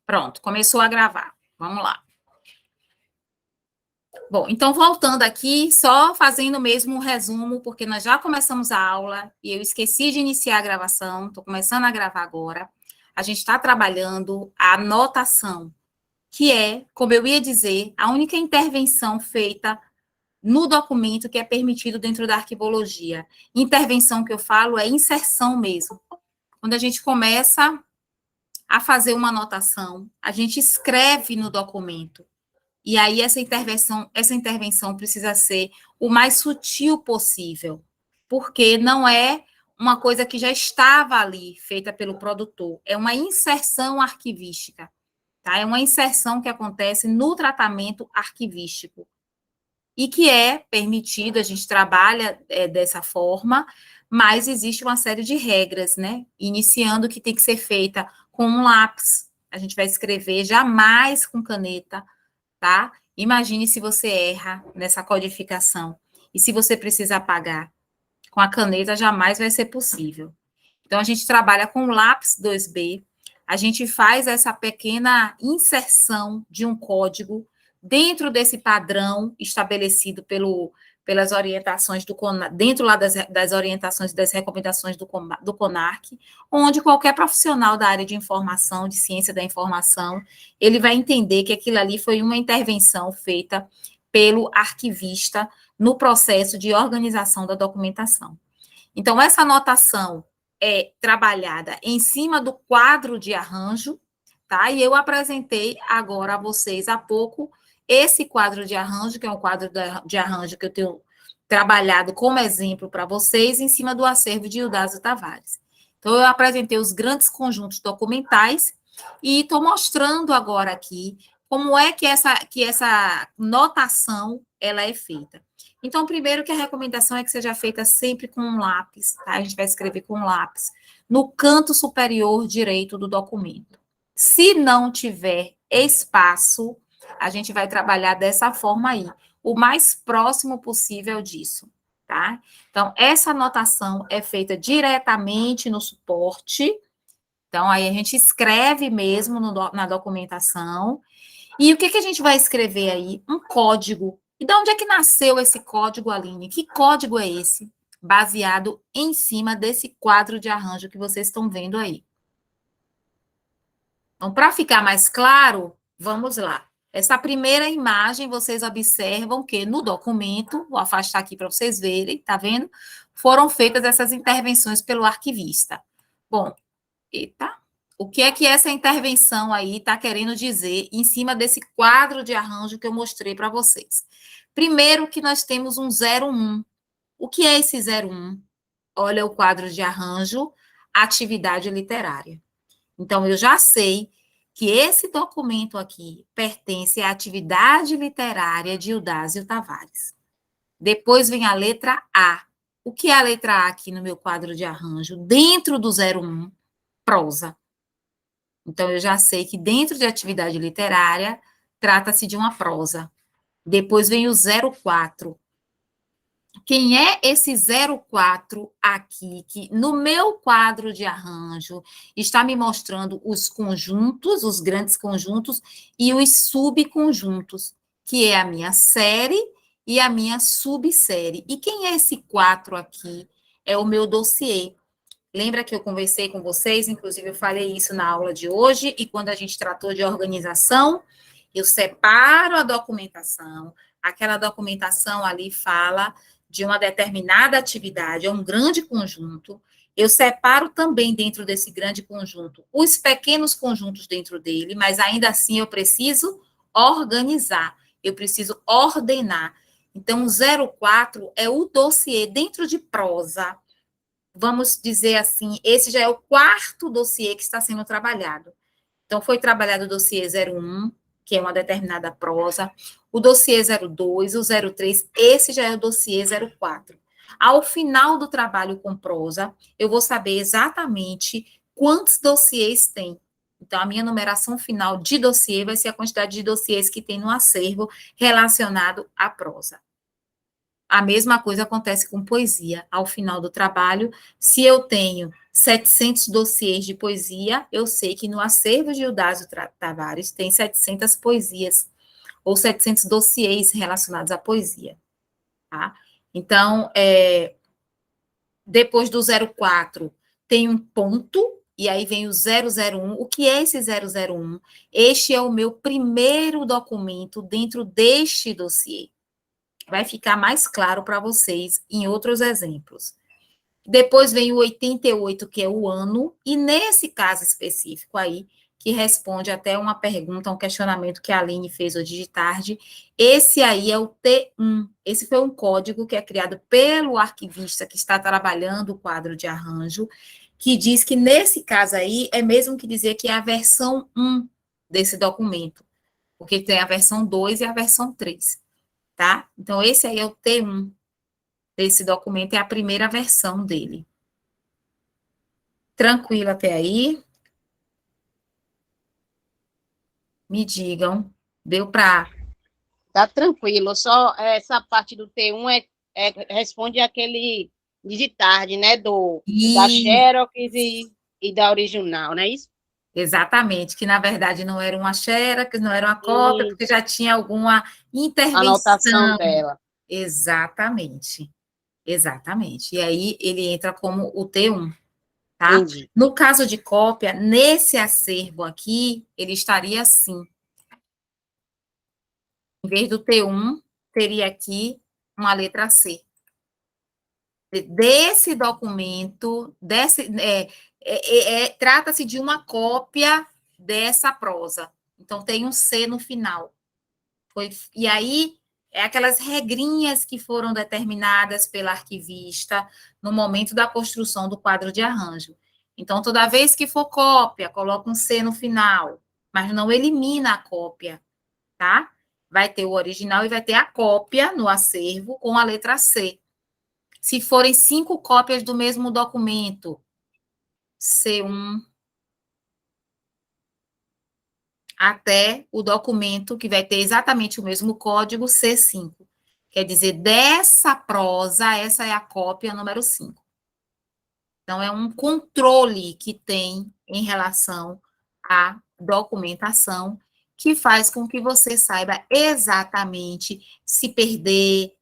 Pronto, começou a gravar. Vamos lá. Bom, então voltando aqui, só fazendo mesmo um resumo, porque nós já começamos a aula e eu esqueci de iniciar a gravação, estou começando a gravar agora. A gente está trabalhando a anotação, que é, como eu ia dizer, a única intervenção feita no documento que é permitido dentro da arquivologia. Intervenção que eu falo é inserção mesmo. Quando a gente começa a fazer uma anotação, a gente escreve no documento. E aí essa intervenção precisa ser o mais sutil possível, porque não é uma coisa que já estava ali, feita pelo produtor, é uma inserção arquivística, tá? É uma inserção que acontece no tratamento arquivístico e que é permitido, a gente trabalha dessa forma, mas existe uma série de regras, né? Iniciando que tem que ser feita com um lápis, a gente vai escrever jamais com caneta, tá? Imagine se você erra nessa codificação e se você precisa apagar. Com a caneta jamais vai ser possível. Então, a gente trabalha com o lápis 2B, a gente faz essa pequena inserção de um código dentro desse padrão estabelecido pelas orientações do CONARC, dentro lá das orientações e das recomendações do CONARC, onde qualquer profissional da área de informação, de ciência da informação, ele vai entender que aquilo ali foi uma intervenção feita pelo arquivista no processo de organização da documentação. Então, essa anotação é trabalhada em cima do quadro de arranjo, tá? E eu apresentei agora a vocês há pouco esse quadro de arranjo, que é um quadro de arranjo que eu tenho trabalhado como exemplo para vocês, em cima do acervo de Eudásio Tavares. Então, eu apresentei os grandes conjuntos documentais e estou mostrando agora aqui como é que essa notação ela é feita. Então, primeiro que a recomendação é que seja feita sempre com um lápis, tá? A gente vai escrever com um lápis no canto superior direito do documento. Se não tiver espaço, a gente vai trabalhar dessa forma aí, o mais próximo possível disso, tá? Então, essa anotação é feita diretamente no suporte. Então, aí a gente escreve mesmo na documentação. E o que a gente vai escrever aí? Um código. E de onde é que nasceu esse código, Aline? Que código é esse? Baseado em cima desse quadro de arranjo que vocês estão vendo aí. Então, para ficar mais claro, vamos lá. Essa primeira imagem, vocês observam que no documento, vou afastar aqui para vocês verem, tá vendo? Foram feitas essas intervenções pelo arquivista. Bom, eita, o que é que essa intervenção aí está querendo dizer em cima desse quadro de arranjo que eu mostrei para vocês? Primeiro que nós temos um 01. O que é esse 01? Olha o quadro de arranjo, atividade literária. Então, eu já sei que esse documento aqui pertence à atividade literária de Eudásio Tavares. Depois vem a letra A. O que é a letra A aqui no meu quadro de arranjo? Dentro do 01, prosa. Então, eu já sei que dentro de atividade literária, trata-se de uma prosa. Depois vem o 04. Quem é esse 04 aqui, que no meu quadro de arranjo está me mostrando os conjuntos, os grandes conjuntos, e os subconjuntos, que é a minha série e a minha subsérie. E quem é esse 4 aqui? É o meu dossiê. Lembra que eu conversei com vocês, inclusive eu falei isso na aula de hoje, e quando a gente tratou de organização, eu separo a documentação, aquela documentação ali fala de uma determinada atividade, é um grande conjunto, eu separo também dentro desse grande conjunto os pequenos conjuntos dentro dele, mas ainda assim eu preciso organizar, eu preciso ordenar. Então, o 04 é o dossiê dentro de prosa, vamos dizer assim, esse já é o quarto dossiê que está sendo trabalhado. Então, foi trabalhado o dossiê 01, que é uma determinada prosa, o dossiê 02, o 03, esse já é o dossiê 04. Ao final do trabalho com prosa, eu vou saber exatamente quantos dossiês tem. Então, a minha numeração final de dossiê vai ser a quantidade de dossiês que tem no acervo relacionado à prosa. A mesma coisa acontece com poesia. Ao final do trabalho, se eu tenho 700 dossiês de poesia, eu sei que no acervo de Eudásio Tavares tem 700 poesias, ou 700 dossiês relacionados à poesia, tá? Então, depois do 04, tem um ponto, e aí vem o 001. O que é esse 001? Este é o meu primeiro documento dentro deste dossiê. Vai ficar mais claro para vocês em outros exemplos. Depois vem o 88, que é o ano, e nesse caso específico aí, que responde até uma pergunta, um questionamento que a Aline fez hoje de tarde, esse aí é o T1. Esse foi um código que é criado pelo arquivista que está trabalhando o quadro de arranjo, que diz que nesse caso aí é mesmo que dizer que é a versão 1 desse documento, porque tem a versão 2 e a versão 3, tá? Então, esse aí é o T1 desse documento, é a primeira versão dele. Tranquilo até aí? Me digam. Deu para. Tá tranquilo, só essa parte do T1 responde aquele digitarde, né, da E Xerox e da original, não é isso? exatamente, que na verdade não era uma xerox, não era uma cópia, E porque já tinha alguma a anotação intervenção. dela, Exatamente, exatamente. E aí ele entra como o T1, tá? entendi. No caso de cópia, nesse acervo aqui, ele estaria assim. Em vez do T1, teria aqui uma letra C. Desse documento, trata-se de uma cópia dessa prosa. Então, tem um C no final. E aí, é aquelas regrinhas que foram determinadas pela arquivista no momento da construção do quadro de arranjo. Então, toda vez que for cópia, coloca um C no final, mas não elimina a cópia, tá? Vai ter o original e vai ter a cópia no acervo com a letra C. Se forem 5 cópias do mesmo documento, C1, até o documento que vai ter exatamente o mesmo código, C5. Quer dizer, dessa prosa, essa é a cópia número 5. Então, é um controle que tem em relação à documentação, que faz com que você saiba exatamente se perder,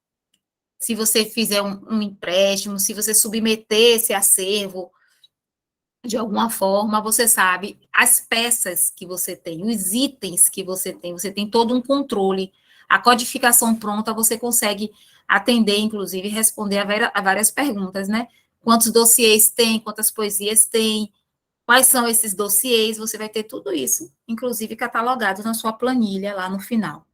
se você fizer um empréstimo, se você submeter esse acervo de alguma forma, você sabe as peças que você tem, os itens que você tem todo um controle. A codificação pronta, você consegue atender, inclusive, responder a várias perguntas, né? Quantos dossiês tem, quantas poesias tem, quais são esses dossiês, você vai ter tudo isso, inclusive catalogado na sua planilha lá no final.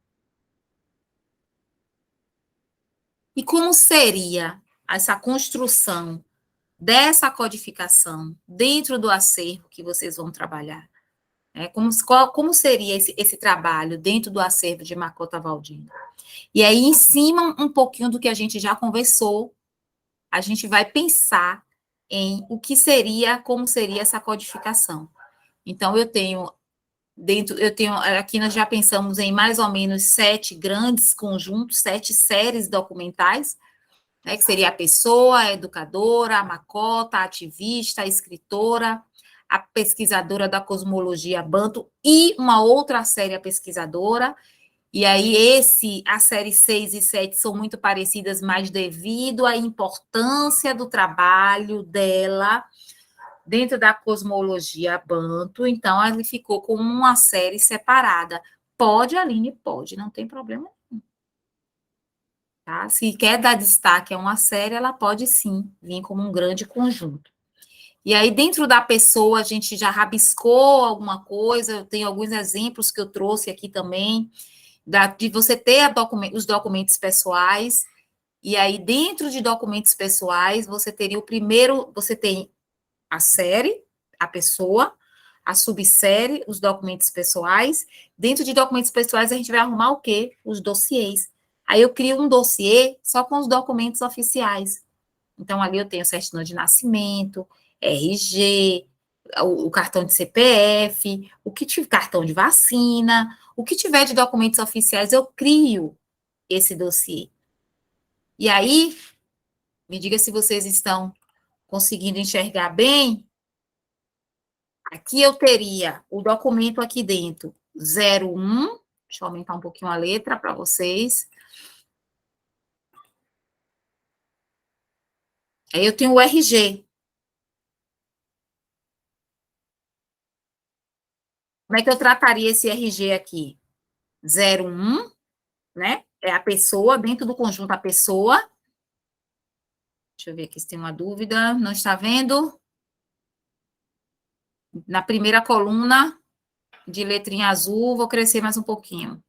E como seria essa construção dessa codificação dentro do acervo que vocês vão trabalhar? Como seria esse trabalho dentro do acervo de Makota Valdino? E aí, em cima, um pouquinho do que a gente já conversou, a gente vai pensar em o que seria, como seria essa codificação. Então, aqui nós já pensamos em mais ou menos 7 grandes conjuntos, 7 séries documentais, né, que seria a pessoa, a educadora, a Makota, a ativista, a escritora, a pesquisadora da cosmologia Banto e uma outra série pesquisadora. E aí, a série 6 e 7 são muito parecidas, mas devido à importância do trabalho dela dentro da cosmologia Banto, então ele ficou com uma série separada. Pode, Aline, pode, não tem problema. Tá? Se quer dar destaque a uma série, ela pode sim vir como um grande conjunto. E aí, dentro da pessoa, a gente já rabiscou alguma coisa, eu tenho alguns exemplos que eu trouxe aqui também, de você ter os documentos pessoais, e aí, dentro de documentos pessoais, você teria o primeiro, você tem a série, a pessoa, a subsérie, os documentos pessoais. Dentro de documentos pessoais, a gente vai arrumar o quê? Os dossiês. Aí eu crio um dossiê só com os documentos oficiais. Então, ali eu tenho certidão de nascimento, RG, o cartão de CPF, o que tiver cartão de vacina, o que tiver de documentos oficiais, eu crio esse dossiê. E aí, me diga se vocês estão conseguindo enxergar bem. Aqui eu teria o documento aqui dentro, 01. Deixa eu aumentar um pouquinho a letra para vocês. Aí eu tenho o RG. Como é que eu trataria esse RG aqui? 01, né? É a pessoa, dentro do conjunto a pessoa. Deixa eu ver aqui se tem uma dúvida. Não está vendo? Na primeira coluna, de letrinha azul, vou crescer mais um pouquinho.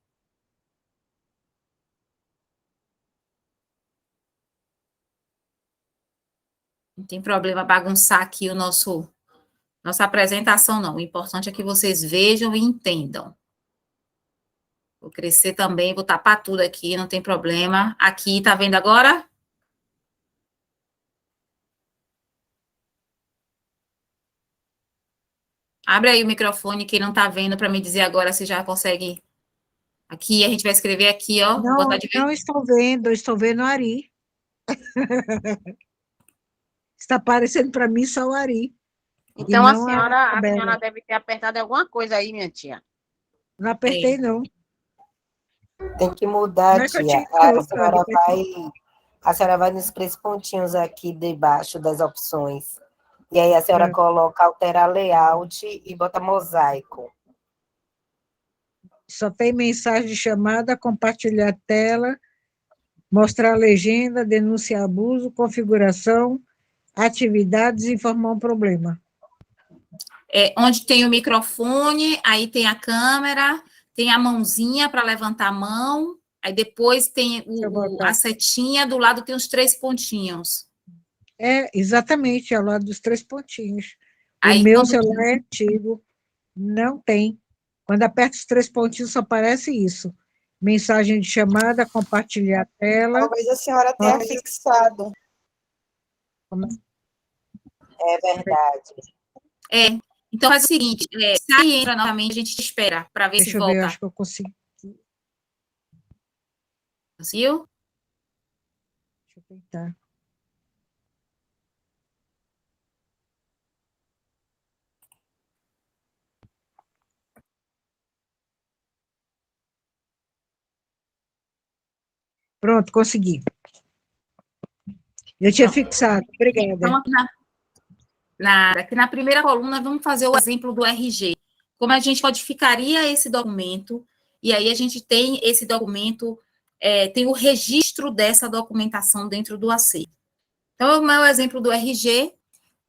Não tem problema bagunçar aqui nossa apresentação, não. O importante é que vocês vejam e entendam. Vou crescer também, vou tapar tudo aqui, não tem problema. Aqui, tá vendo agora? Abre aí o microfone, quem não tá vendo, para me dizer agora se já consegue. Aqui, a gente vai escrever aqui, ó. Vou botar de Não estou vendo o Ari. Está aparecendo para mim só o Ari. Então, a não a senhora deve ter apertado alguma coisa aí, minha tia. Não apertei, não. Tem que mudar, Como é que eu tia. tinha colocado? A senhora vai nos 3 pontinhos aqui debaixo das opções. E aí a senhora coloca alterar layout e bota mosaico. Só tem mensagem de chamada, compartilhar tela, mostrar a legenda, denunciar abuso, configuração, atividades e informar um problema. Onde tem o microfone, aí tem a câmera, tem a mãozinha para levantar a mão, aí depois tem a setinha, do lado tem os 3 pontinhos. Exatamente, ao lado dos 3 pontinhos. Aí, o meu celular é antigo, não tem. Quando aperta os 3 pontinhos, só aparece isso. Mensagem de chamada, compartilhar a tela. Talvez a senhora tenha fixado. É verdade. Então faz o seguinte, sai e entra novamente, a gente te espera para ver se volta. Deixa eu ver, acho que eu consigo. Conseguiu? Deixa eu tentar. Pronto, consegui. Eu tinha fixado, obrigada. Então, aqui na primeira coluna, vamos fazer o exemplo do RG. Como a gente codificaria esse documento, e aí a gente tem esse documento, tem o registro dessa documentação dentro do AC. Então, o meu exemplo do RG,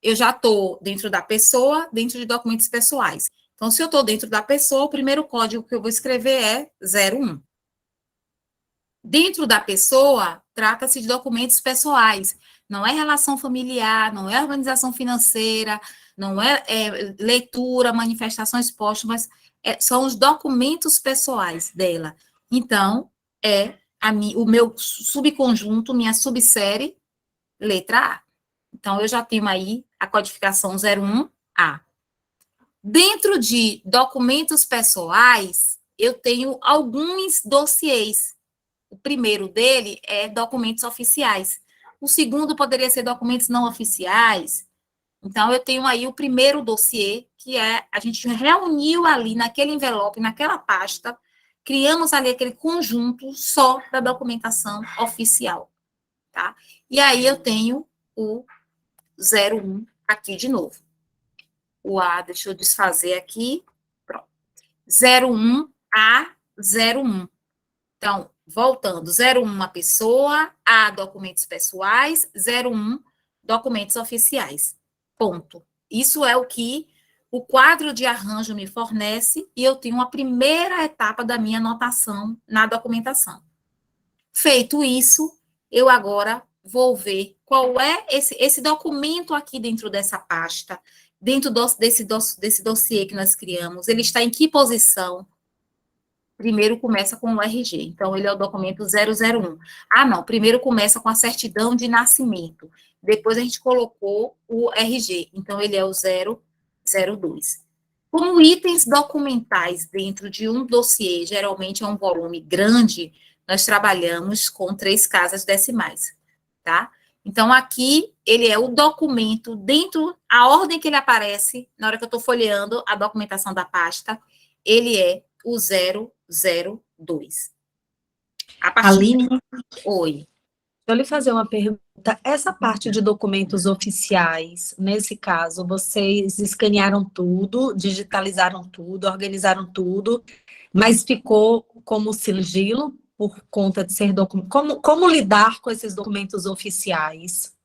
eu já estou dentro da pessoa, dentro de documentos pessoais. Então, se eu estou dentro da pessoa, o primeiro código que eu vou escrever é 01. Dentro da pessoa, trata-se de documentos pessoais. Não é relação familiar, não é organização financeira, não é, leitura, manifestações póstumas, são os documentos pessoais dela. Então, o meu subconjunto, minha subsérie, letra A. Então, eu já tenho aí a codificação 01A. Dentro de documentos pessoais, eu tenho alguns dossiês. O primeiro dele é documentos oficiais. O segundo poderia ser documentos não oficiais. Então, eu tenho aí o primeiro dossiê, que a gente reuniu ali naquele envelope, naquela pasta, criamos ali aquele conjunto só da documentação oficial, tá? E aí eu tenho o 01 aqui de novo. O A, deixa eu desfazer aqui. Pronto. 01A01. Então, voltando, 01 a pessoa, A documentos pessoais, 01 documentos oficiais. Ponto. Isso é o que o quadro de arranjo me fornece e eu tenho uma primeira etapa da minha anotação na documentação. Feito isso, eu agora vou ver qual é esse documento aqui dentro dessa pasta, dentro desse dossiê que nós criamos, ele está em que posição? Primeiro começa com o RG, então ele é o documento 001. Ah, não, primeiro começa com a certidão de nascimento, depois a gente colocou o RG, então ele é o 002. Como itens documentais dentro de um dossiê, geralmente é um volume grande, nós trabalhamos com 3 casas decimais, tá? Então, aqui, ele é o documento dentro, a ordem que ele aparece, na hora que eu estou folheando a documentação da pasta, ele é o 002. A partir... Aline, Oi. eu lhe fazer uma pergunta. Essa parte de documentos oficiais, nesse caso, vocês escanearam tudo, digitalizaram tudo, organizaram tudo, mas ficou como sigilo por conta de ser documento. Como lidar com esses documentos oficiais?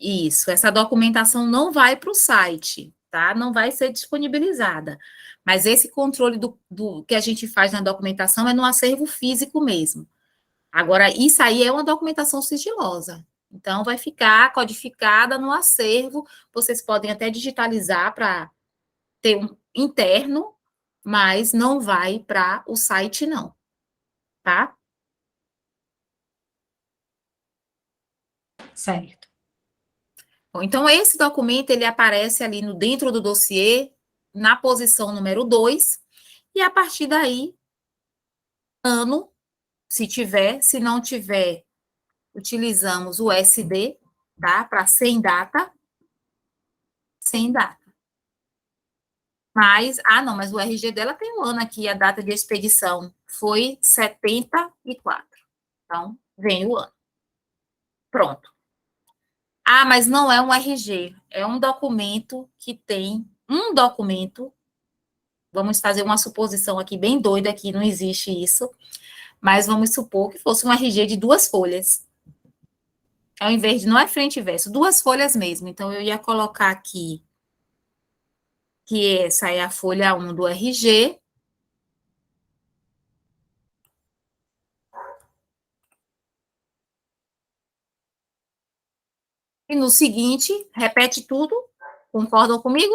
Isso, essa documentação não vai para o site, tá? Não vai ser disponibilizada. Mas esse controle do que a gente faz na documentação é no acervo físico mesmo. Agora, isso aí é uma documentação sigilosa. Então, vai ficar codificada no acervo. Vocês podem até digitalizar para ter um interno, mas não vai para o site, não. Tá? Certo. Bom, então, esse documento, ele aparece ali no, dentro do dossiê, na posição número 2, e a partir daí, ano, se tiver, se não tiver, utilizamos o SD, tá? Para sem data. Mas, não, mas o RG dela tem um ano aqui, a data de expedição foi 74. Então, vem o ano. Pronto. Mas não é um RG, é um documento que tem um documento. Vamos fazer uma suposição aqui bem doida, que não existe isso, mas vamos supor que fosse um RG de 2 folhas. Ao invés de, não é frente e verso, 2 folhas mesmo. Então, eu ia colocar aqui que essa é a folha 1 do RG. E no seguinte, repete tudo, concordam comigo?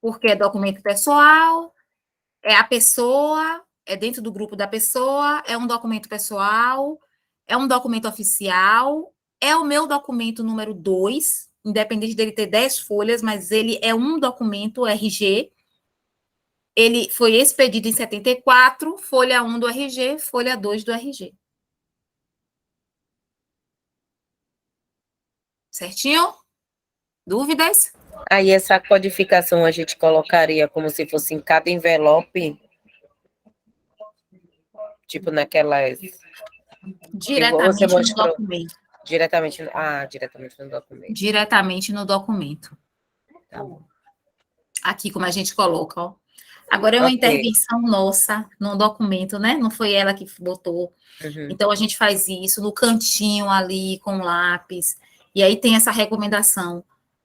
Porque é documento pessoal, é a pessoa, é dentro do grupo da pessoa, é um documento pessoal, é um documento oficial, é o meu documento número 2, independente dele ter 10 folhas, mas ele é um documento RG. Ele foi expedido em 74, folha 1 do RG, folha 2 do RG. Certinho? Dúvidas? Aí essa codificação a gente colocaria como se fosse em cada envelope, tipo naquelas... Diretamente no documento. Diretamente no documento. Diretamente no documento. Tá bom. Aqui, como a gente coloca, ó. Agora é uma intervenção nossa no documento, né? Não foi ela que botou. Uhum. Então, a gente faz isso no cantinho ali, com lápis. E aí tem essa recomendação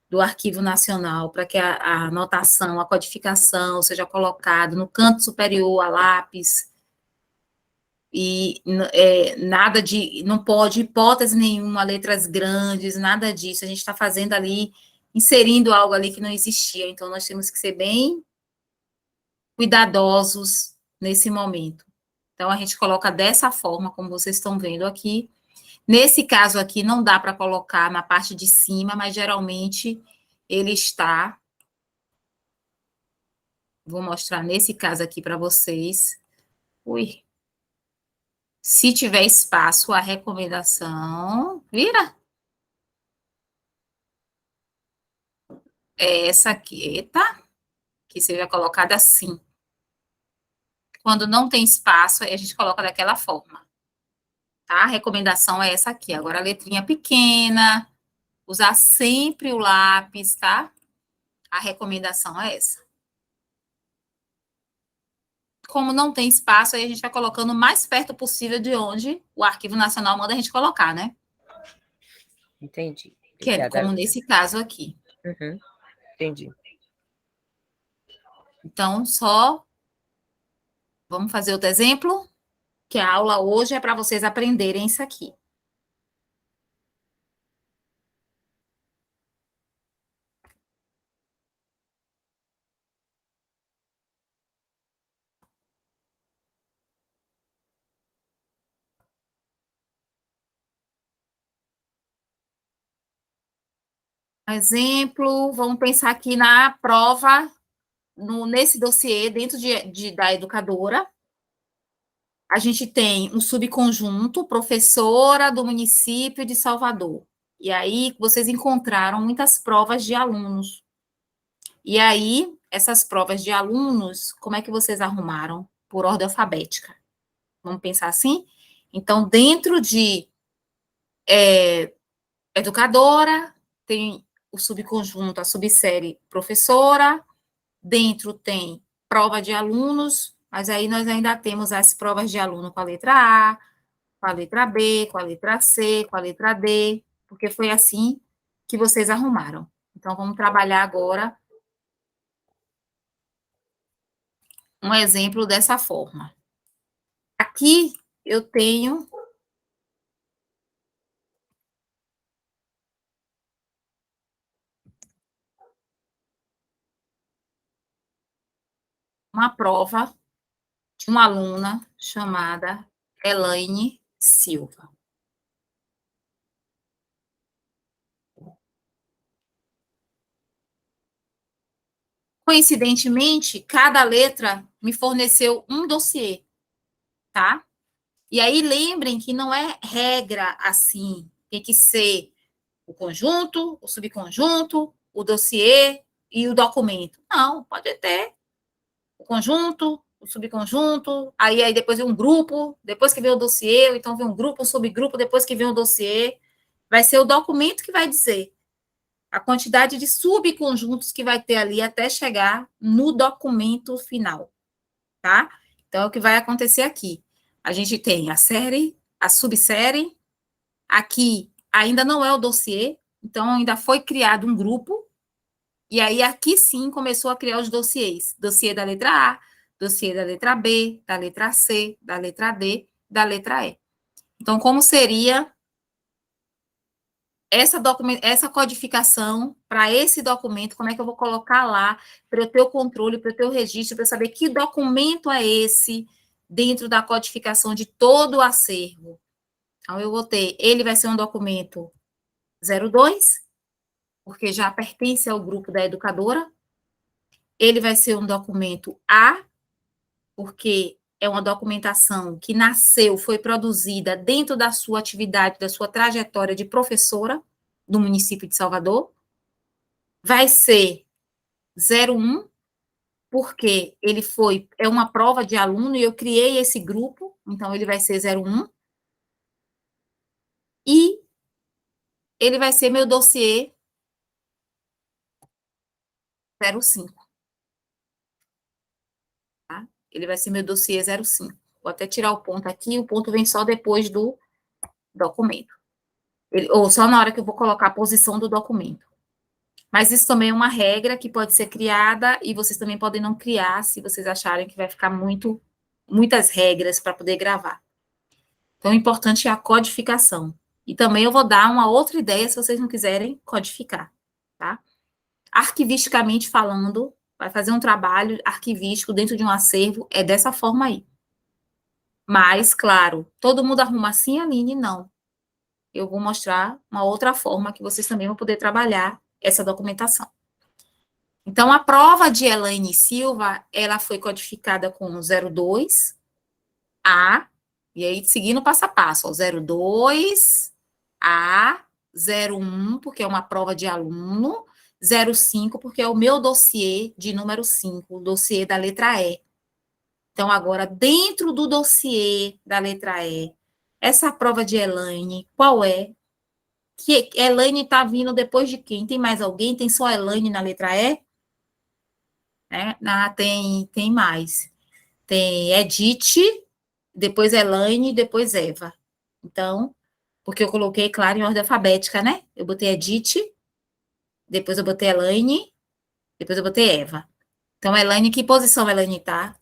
do Arquivo Nacional para que a anotação, a codificação seja colocado no canto superior a lápis. E nada de, não pode, hipótese nenhuma, letras grandes, nada disso. A gente está fazendo ali, inserindo algo ali que não existia. Então, nós temos que ser bem cuidadosos nesse momento. Então, a gente coloca dessa forma, como vocês estão vendo aqui. Nesse caso aqui, não dá para colocar na parte de cima, mas geralmente ele está... Vou mostrar nesse caso aqui para vocês. Ui. Se tiver espaço, a recomendação... Vira? É essa aqui, tá? Que seja colocada assim. Quando não tem espaço, aí a gente coloca daquela forma. Tá? A recomendação é essa aqui. Agora, a letrinha pequena, usar sempre o lápis, tá? A recomendação é essa. Como não tem espaço, aí a gente vai colocando o mais perto possível de onde o Arquivo Nacional manda a gente colocar, né? Entendi. Que é como nesse caso aqui. Uhum. Entendi. Então, só... Vamos fazer outro exemplo? Que a aula hoje é para vocês aprenderem isso aqui. Exemplo, vamos pensar aqui na prova, nesse dossiê, dentro da educadora. a gente tem um subconjunto, professora do município de Salvador. E aí, vocês encontraram muitas provas de alunos. E aí, essas provas de alunos, como é que vocês arrumaram? Por ordem alfabética. Vamos pensar assim? Então, dentro de educadora, tem o subconjunto, a subsérie professora, dentro tem prova de alunos, mas aí nós ainda temos as provas de aluno com a letra A, com a letra B, com a letra C, com a letra D, porque foi assim que vocês arrumaram. Então, vamos trabalhar agora um exemplo dessa forma. Aqui eu tenho uma prova de uma aluna chamada Elaine Silva. Coincidentemente, cada letra me forneceu um dossiê, tá? E aí lembrem que não é regra assim, tem que ser o conjunto, o subconjunto, o dossiê e o documento. Não, pode ter o conjunto, o subconjunto, aí depois vem um grupo, depois que vem o dossiê, ou então vem um grupo, um subgrupo, depois que vem o dossiê. Vai ser o documento que vai dizer a quantidade de subconjuntos que vai ter ali até chegar no documento final, tá? Então, é o que vai acontecer aqui. A gente tem a série, a subsérie, aqui ainda não é o dossiê, então ainda foi criado um grupo, e aí aqui sim começou a criar os dossiês. Dossiê da letra A, dossiê da letra B, da letra C, da letra D, da letra E. Então, como seria essa codificação para esse documento, como é que eu vou colocar lá para eu ter o controle, para eu ter o registro, para eu saber que documento é esse dentro da codificação de todo o acervo. Então, eu vou ter, ele vai ser um documento 02, porque já pertence ao grupo da educadora. Ele vai ser um documento A, porque é uma documentação que nasceu, foi produzida dentro da sua atividade, da sua trajetória de professora do município de Salvador. Vai ser 01, porque é uma prova de aluno e eu criei esse grupo, então ele vai ser 01. E ele vai ser meu dossiê 05. Tá? Ele vai ser meu dossiê 05. Vou até tirar o ponto aqui, o ponto vem só depois do documento. Ou só na hora que eu vou colocar a posição do documento. Mas isso também é uma regra que pode ser criada e vocês também podem não criar se vocês acharem que vai ficar muitas regras para poder gravar. Então, o importante é a codificação. E também eu vou dar uma outra ideia se vocês não quiserem codificar, tá? Arquivisticamente falando, vai fazer um trabalho arquivístico dentro de um acervo, é dessa forma aí. Mas, claro, todo mundo arruma assim, Aline? Não. Eu vou mostrar uma outra forma que vocês também vão poder trabalhar essa documentação. Então, a prova de Elaine Silva, ela foi codificada com 02, A, e aí seguindo passo a passo, ó, 02, A, 01, porque é uma prova de aluno, 05, porque é o meu dossiê de número 5, o dossiê da letra E. Então, agora, dentro do dossiê da letra E, essa prova de Elaine, qual é? Que Elaine está vindo depois de quem? Tem mais alguém? Tem só Elaine na letra E? Tem mais. Tem Edith, depois Elaine, depois Eva. Então, porque eu coloquei, claro, em ordem alfabética, né? Eu botei Edith, depois eu botei Elaine, depois eu botei Eva. Então, Elaine, que posição Elaine tá?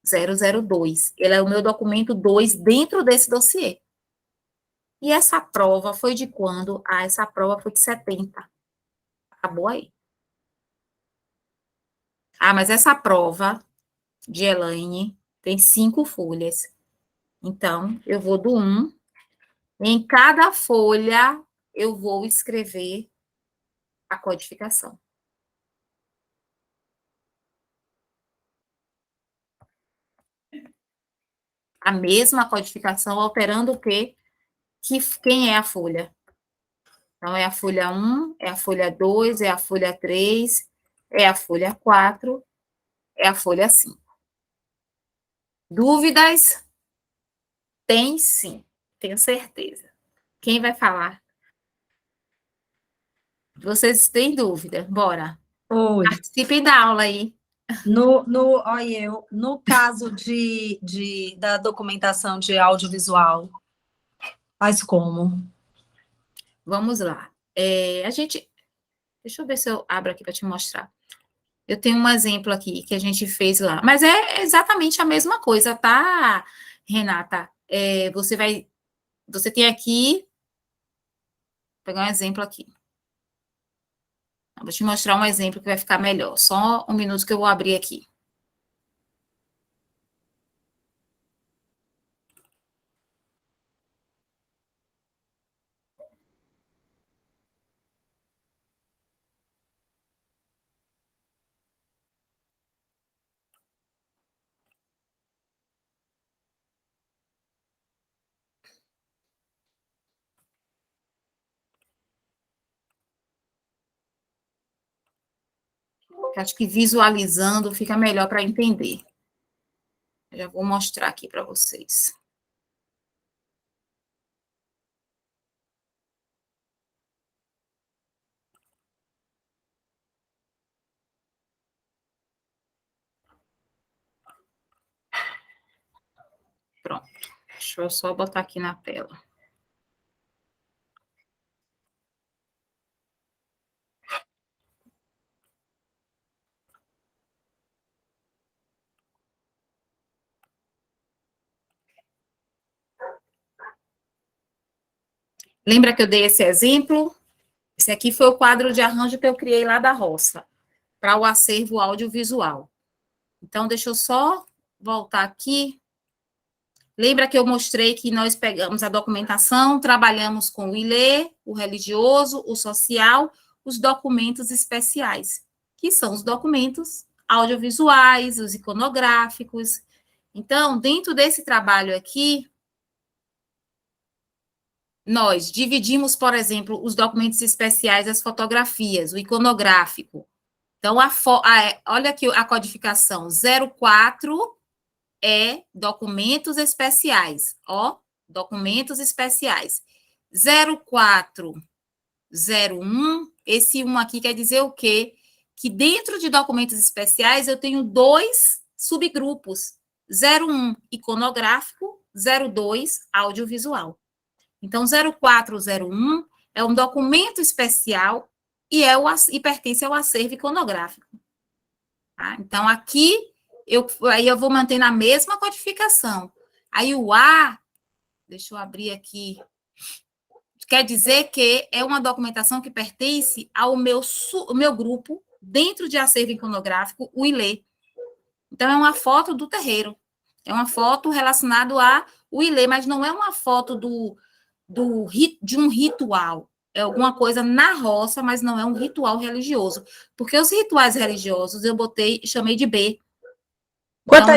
002. Ele é o meu documento 2 dentro desse dossiê. E essa prova foi de quando? Essa prova foi de 70. Acabou aí. Mas essa prova de Elaine tem 5 folhas. Então, eu vou do 1. Em cada folha, eu vou escrever a codificação. a mesma codificação, alterando o quê? Quem é a folha. Então, é a folha 1, é a folha 2, é a folha 3, é a folha 4, é a folha 5. Dúvidas? Tem sim, tenho certeza. Quem vai falar? Vocês têm dúvida? Bora. Oi. Participem da aula aí. Olha, no caso da documentação de audiovisual, faz como? Vamos lá. Deixa eu ver se eu abro aqui para te mostrar. Eu tenho um exemplo aqui que a gente fez lá. Mas é exatamente a mesma coisa, tá, Renata? Você tem aqui, vou pegar um exemplo aqui. Vou te mostrar um exemplo que vai ficar melhor. Só um minuto que eu vou abrir aqui. Acho que visualizando fica melhor para entender. Eu já vou mostrar aqui para vocês. Pronto. Deixa eu só botar aqui na tela. Lembra que eu dei esse exemplo? Esse aqui foi o quadro de arranjo que eu criei lá da roça, para o acervo audiovisual. Então, deixa eu só voltar aqui. Lembra que eu mostrei que nós pegamos a documentação, trabalhamos com o ILE, o religioso, o social, os documentos especiais, que são os documentos audiovisuais, os iconográficos. Então, dentro desse trabalho aqui, nós dividimos, por exemplo, os documentos especiais, as fotografias, o iconográfico. Então, olha aqui a codificação 04 é documentos especiais, ó, documentos especiais. 0401, esse 1 aqui quer dizer o quê? Que dentro de documentos especiais eu tenho 2 subgrupos, 01 iconográfico, 02 audiovisual. Então, 0401 é um documento especial e pertence ao acervo iconográfico. Tá? Então, aqui, aí eu vou manter na mesma codificação. Aí, o A, deixa eu abrir aqui, quer dizer que é uma documentação que pertence ao meu grupo, dentro de acervo iconográfico, o ILE. Então, é uma foto do terreiro. É uma foto relacionada ao ILE, mas não é uma foto de um ritual. É alguma coisa na roça, mas não é um ritual religioso. Porque os rituais religiosos eu chamei de B. Quanto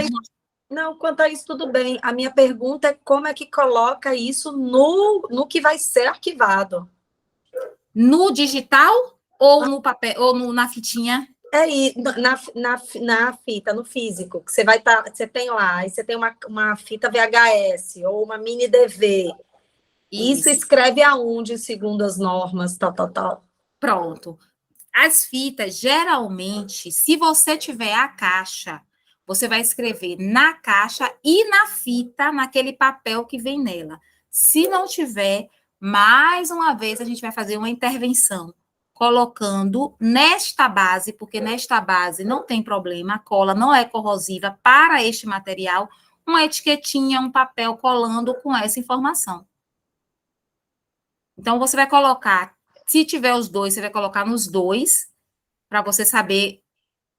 a isso, tudo bem. A minha pergunta é como é que coloca isso no que vai ser arquivado? No digital ou no papel, ou na fitinha? Na fita, no físico, que você tem lá, aí você tem uma fita VHS ou uma mini DV. Isso escreve aonde, segundo as normas, tal? Pronto. As fitas, geralmente, se você tiver a caixa, você vai escrever na caixa e na fita, naquele papel que vem nela. Se não tiver, mais uma vez, a gente vai fazer uma intervenção, colocando nesta base, porque nesta base não tem problema, a cola não é corrosiva para este material, uma etiquetinha, um papel colando com essa informação. Então, você vai colocar, se tiver os dois, você vai colocar nos dois, para você saber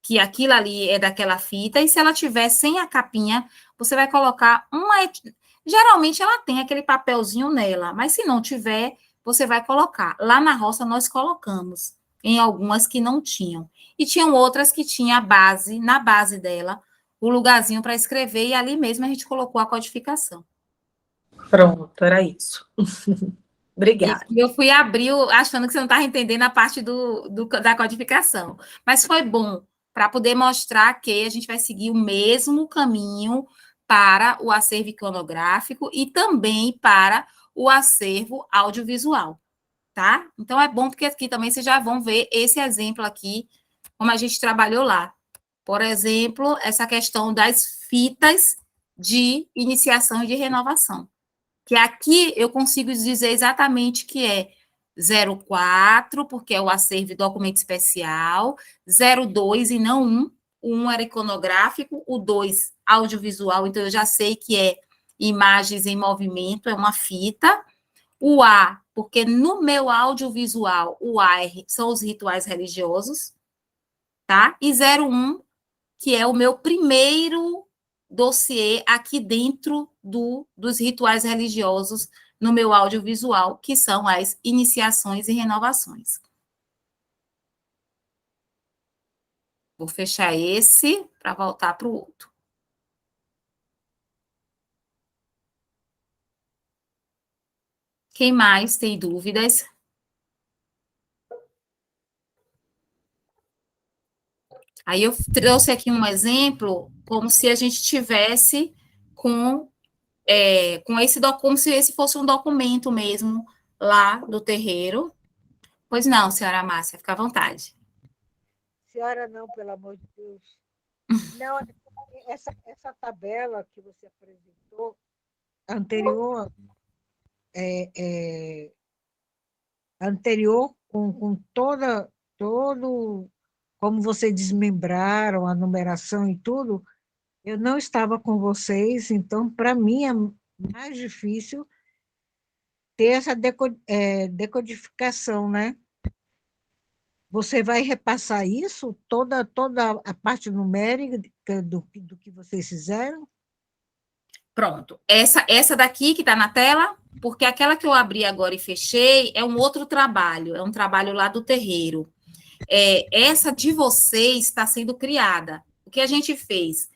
que aquilo ali é daquela fita, e se ela tiver sem a capinha, você vai colocar geralmente ela tem aquele papelzinho nela, mas se não tiver, você vai colocar. Lá na roça nós colocamos, em algumas que não tinham. E tinham outras que tinham na base dela, o lugarzinho para escrever, e ali mesmo a gente colocou a codificação. Pronto, era isso. Obrigada. E eu fui abrir, achando que você não estava entendendo a parte da codificação. Mas foi bom, para poder mostrar que a gente vai seguir o mesmo caminho para o acervo iconográfico e também para o acervo audiovisual, tá? Então, é bom porque aqui também vocês já vão ver esse exemplo aqui, como a gente trabalhou lá. Por exemplo, essa questão das fitas de iniciação e de renovação. Que aqui eu consigo dizer exatamente que é 04, porque é o acervo e documento especial, 02 e não 1. O 1 era iconográfico, o 2 audiovisual, então eu já sei que é imagens em movimento, é uma fita. O A, porque no meu audiovisual, o A são os rituais religiosos, tá? E 01, que é o meu primeiro dossiê aqui dentro dos rituais religiosos no meu audiovisual, que são as iniciações e renovações. Vou fechar esse para voltar para o outro. Quem mais tem dúvidas? Aí eu trouxe aqui um exemplo, como se a gente tivesse com esse como se esse fosse um documento mesmo lá do terreiro. Pois não, senhora Márcia, fica à vontade. Senhora, não, pelo amor de Deus. Não, essa tabela que você apresentou, anterior com todo, como vocês desmembraram a numeração e tudo, eu não estava com vocês, então, para mim, é mais difícil ter essa decodificação, né? Você vai repassar isso, toda a parte numérica do que vocês fizeram? Pronto. Essa daqui que está na tela, porque aquela que eu abri agora e fechei é um outro trabalho, é um trabalho lá do terreiro. Essa de vocês está sendo criada. O que a gente fez?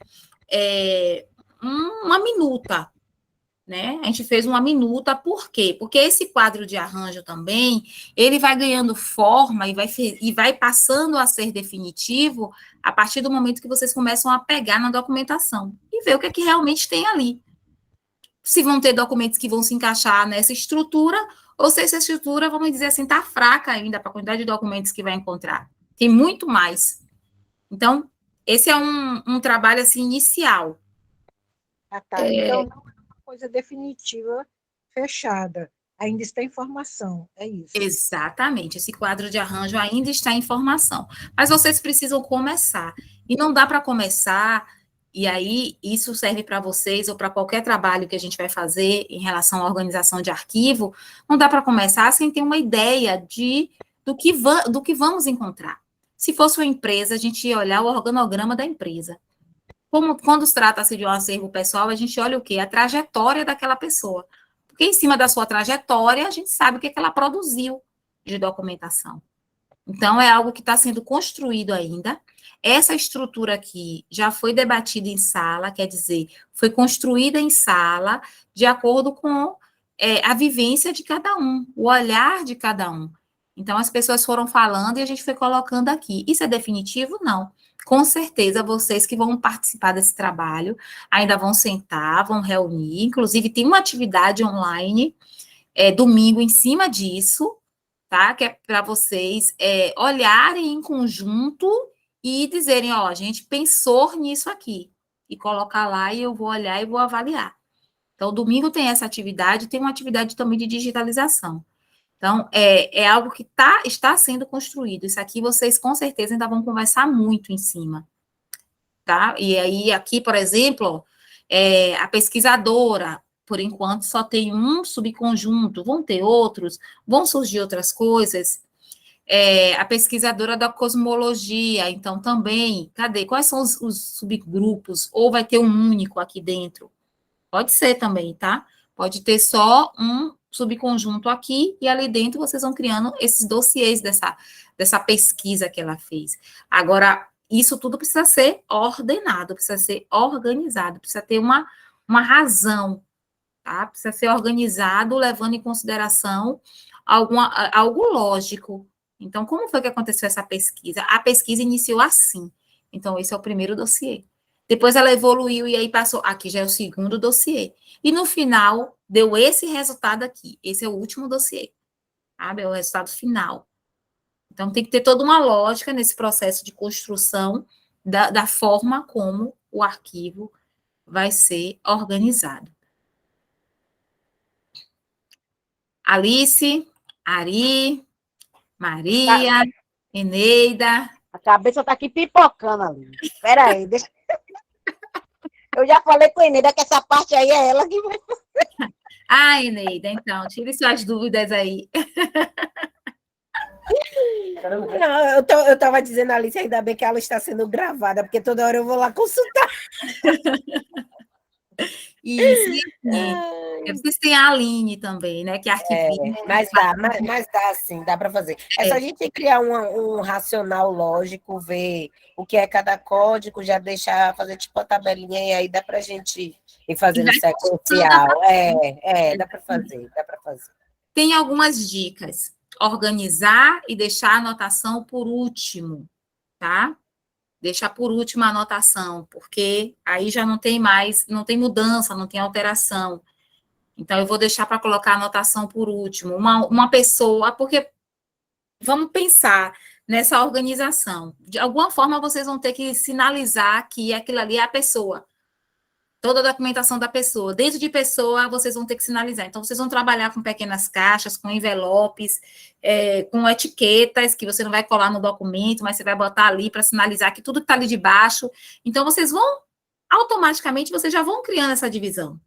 Uma minuta, né? A gente fez uma minuta, por quê? Porque esse quadro de arranjo também, ele vai ganhando forma e vai passando a ser definitivo a partir do momento que vocês começam a pegar na documentação e ver o que é que realmente tem ali. Se vão ter documentos que vão se encaixar nessa estrutura, ou se essa estrutura, vamos dizer assim, está fraca ainda para a quantidade de documentos que vai encontrar. Tem muito mais. Então, esse é um trabalho, assim, inicial. Ah, tá. Então, não é uma coisa definitiva, fechada. Ainda está em formação, é isso. Exatamente. Esse quadro de arranjo ainda está em formação. Mas vocês precisam começar. E não dá para começar, e aí isso serve para vocês ou para qualquer trabalho que a gente vai fazer em relação à organização de arquivo, não dá para começar sem ter uma ideia do que vamos encontrar. Se fosse uma empresa, a gente ia olhar o organograma da empresa. Quando trata-se de um acervo pessoal, a gente olha o quê? A trajetória daquela pessoa. Porque em cima da sua trajetória, a gente sabe o que ela produziu de documentação. Então, é algo que está sendo construído ainda. Essa estrutura aqui já foi debatida em sala, quer dizer, foi construída em sala de acordo com a vivência de cada um, o olhar de cada um. Então, as pessoas foram falando e a gente foi colocando aqui. Isso é definitivo? Não. Com certeza, vocês que vão participar desse trabalho ainda vão sentar, vão reunir. Inclusive, tem uma atividade online, domingo, em cima disso, tá? Que é para vocês olharem em conjunto e dizerem, ó, a gente pensou nisso aqui. E colocar lá e eu vou olhar e vou avaliar. Então, domingo tem essa atividade, tem uma atividade também de digitalização. Então, é algo que está sendo construído. Isso aqui vocês, com certeza, ainda vão conversar muito em cima. Tá? E aí, aqui, por exemplo, a pesquisadora, por enquanto, só tem um subconjunto, vão ter outros, vão surgir outras coisas. A pesquisadora da cosmologia, então, também, cadê? Quais são os subgrupos? Ou vai ter um único aqui dentro? Pode ser também, tá? Pode ter só um subconjunto aqui, e ali dentro vocês vão criando esses dossiês dessa pesquisa que ela fez. Agora, isso tudo precisa ser ordenado, precisa ser organizado, precisa ter uma razão, tá? Precisa ser organizado, levando em consideração algo lógico. Então, como foi que aconteceu essa pesquisa? A pesquisa iniciou assim. Então, esse é o primeiro dossiê. Depois ela evoluiu e aí passou, aqui já é o segundo dossiê. E no final, deu esse resultado aqui. Esse é o último dossiê, sabe? É o resultado final. Então, tem que ter toda uma lógica nesse processo de construção da forma como o arquivo vai ser organizado. Alice, Ari, Maria, Eneida. A cabeça tá aqui pipocando ali. Espera aí, deixa... Eu já falei com a Eneida que essa parte aí é ela que vai... Ah, Eneida, então, tire suas dúvidas aí. Não, eu estava dizendo a Alice, ainda bem que ela está sendo gravada, porque toda hora eu vou lá consultar. Isso, vocês têm a Aline também, né, que arquivista. Mas dá sim, dá para fazer. É só a gente criar um racional lógico, ver o que é cada código, já deixar, fazer tipo a tabelinha, e aí dá para a gente ir fazendo sequencial. Dá para fazer, dá para fazer. Tem algumas dicas. Organizar e deixar a anotação por último, tá? Deixar por último a anotação, porque aí já não tem mais, não tem mudança, não tem alteração. Então, eu vou deixar para colocar a anotação por último. Uma pessoa, porque vamos pensar nessa organização. De alguma forma, vocês vão ter que sinalizar que aquilo ali é a pessoa. Toda a documentação da pessoa. Dentro de pessoa, vocês vão ter que sinalizar. Então, vocês vão trabalhar com pequenas caixas, com envelopes, com etiquetas, que você não vai colar no documento, mas você vai botar ali para sinalizar que tudo que está ali de baixo. Então, vocês vão, automaticamente, vocês já vão criando essa divisão.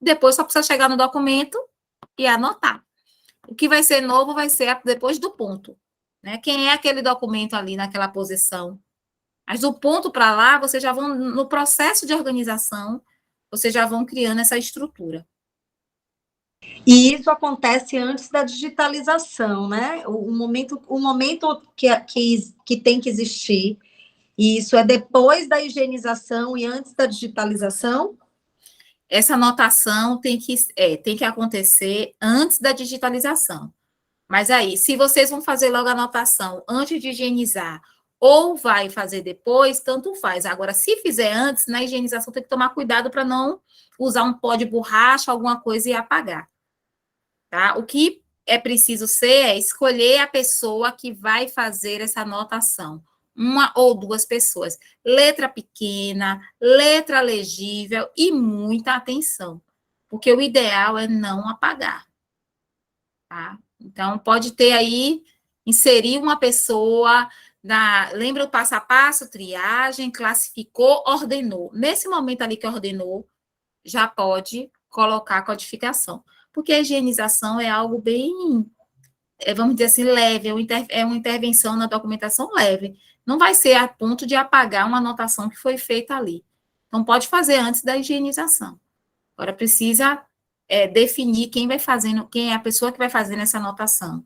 Depois, só precisa chegar no documento e anotar. O que vai ser novo vai ser depois do ponto. Né? Quem é aquele documento ali naquela posição? Mas do ponto para lá, vocês já vão, no processo de organização, vocês já vão criando essa estrutura. E isso acontece antes da digitalização, né? O momento que tem que existir, e isso é depois da higienização e antes da digitalização? Essa anotação tem que acontecer antes da digitalização. Mas aí, se vocês vão fazer logo a anotação antes de higienizar, ou vai fazer depois, tanto faz. Agora, se fizer antes, na higienização tem que tomar cuidado para não usar um pó de borracha, alguma coisa e apagar. Tá? O que é preciso ser é escolher a pessoa que vai fazer essa anotação. Uma ou duas pessoas. Letra pequena, letra legível e muita atenção. Porque o ideal é não apagar. Tá? Então, pode ter aí, inserir uma pessoa, lembra o passo a passo, triagem, classificou, ordenou. Nesse momento ali que ordenou, já pode colocar a codificação. Porque a higienização é algo bem, vamos dizer assim, leve, é uma intervenção na documentação leve. Não vai ser a ponto de apagar uma anotação que foi feita ali. Então, pode fazer antes da higienização. Agora, precisa definir quem é a pessoa que vai fazer essa anotação.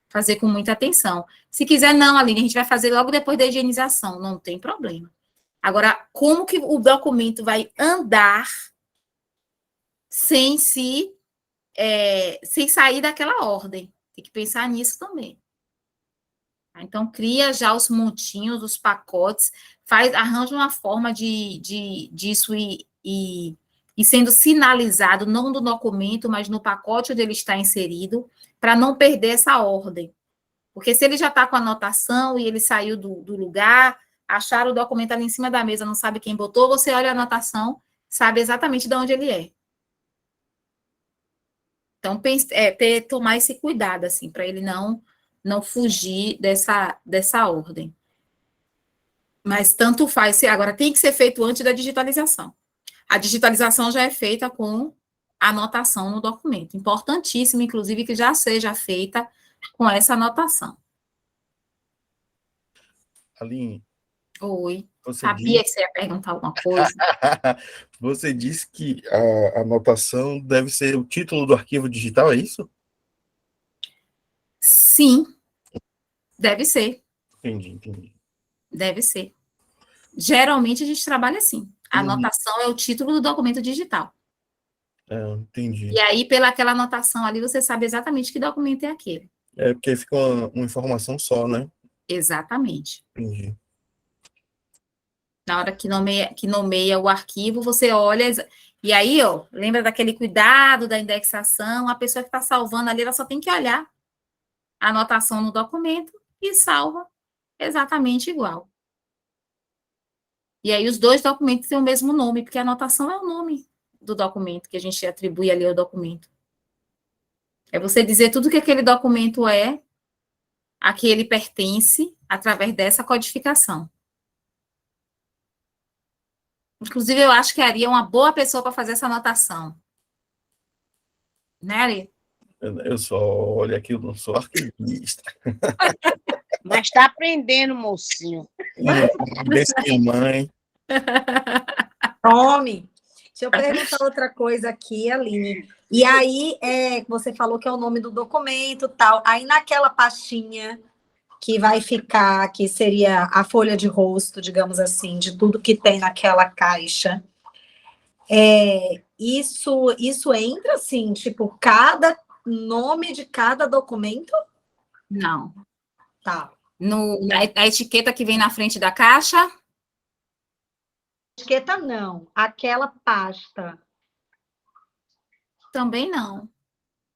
Fazer com muita atenção. Se quiser, não, Aline, a gente vai fazer logo depois da higienização, não tem problema. Agora, como que o documento vai andar sem sair daquela ordem? Tem que pensar nisso também. Então, cria já os montinhos, os pacotes, arranja uma forma disso e sendo sinalizado, não no documento, mas no pacote onde ele está inserido, para não perder essa ordem. Porque se ele já está com a anotação e ele saiu do lugar, acharam o documento ali em cima da mesa, não sabe quem botou, você olha a anotação, sabe exatamente de onde ele é. Então, tomar esse cuidado, assim, para ele não fugir dessa ordem. Mas tanto faz, agora tem que ser feito antes da digitalização. A digitalização já é feita com anotação no documento. Importantíssimo, inclusive, que já seja feita com essa anotação. Aline. Oi. Sabia que você ia perguntar alguma coisa. Você disse que a anotação deve ser o título do arquivo digital, é isso? Sim, deve ser. Entendi. Deve ser. Geralmente a gente trabalha assim. A Uhum. anotação é o título do documento digital. Entendi. E aí, pelaquela anotação ali, você sabe exatamente que documento é aquele. É porque fica uma informação só, né? Exatamente. Entendi. Na hora que nomeia o arquivo, você olha. E aí, ó, lembra daquele cuidado da indexação? A pessoa que está salvando ali, ela só tem que olhar a anotação no documento e salva exatamente igual. E aí, os dois documentos têm o mesmo nome, porque a anotação é o nome do documento que a gente atribui ali ao documento. É você dizer tudo que aquele documento é, a que ele pertence, através dessa codificação. Inclusive, eu acho que a Ari é uma boa pessoa para fazer essa anotação. Né, Ari? Eu só olho aqui, eu não sou arquivista. Mas está aprendendo, mocinho. Desse minha mãe. Tome. Deixa eu perguntar outra coisa aqui, Aline. E aí, você falou que é o nome do documento, tal. Aí, naquela pastinha que vai ficar, que seria a folha de rosto, digamos assim, de tudo que tem naquela caixa, isso entra, assim, tipo, cada nome de cada documento? Não. Tá. A etiqueta que vem na frente da caixa? Etiqueta não. Aquela pasta. Também não.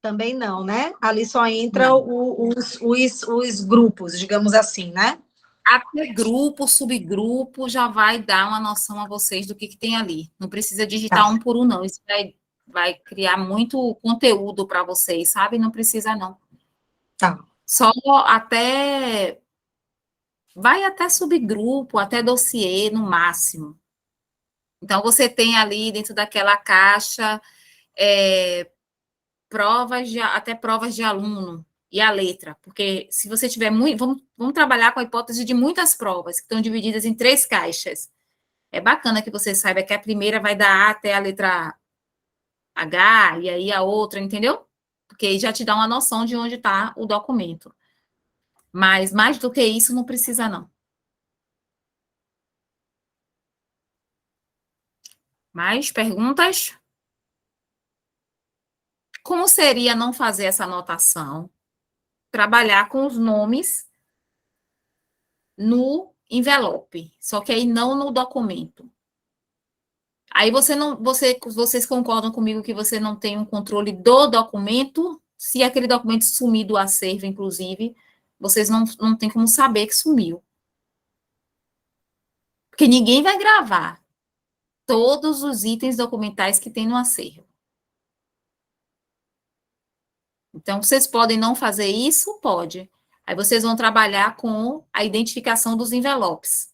Também não, né? Ali só entra os grupos, digamos assim, né? Até grupo, subgrupo, já vai dar uma noção a vocês do que tem ali. Não precisa digitar um por um, não. Isso vai criar muito conteúdo para vocês, sabe? Não precisa, não. Tá. Só até... Vai até subgrupo, até dossiê, no máximo. Então, você tem ali, dentro daquela caixa, até provas de aluno e a letra, porque se você tiver muito, vamos trabalhar com a hipótese de muitas provas, que estão divididas em 3 caixas. É bacana que você saiba que a primeira vai da A até a letra H, e aí a outra, entendeu? Porque aí já te dá uma noção de onde está o documento. Mas mais do que isso, não precisa, não. Mais perguntas? Como seria não fazer essa anotação? Trabalhar com os nomes no envelope, só que aí não no documento. Aí vocês concordam comigo que você não tem um controle do documento? Se aquele documento sumir do acervo, inclusive, vocês não têm como saber que sumiu. Porque ninguém vai gravar todos os itens documentais que tem no acervo. Então, vocês podem não fazer isso? Pode. Aí vocês vão trabalhar com a identificação dos envelopes.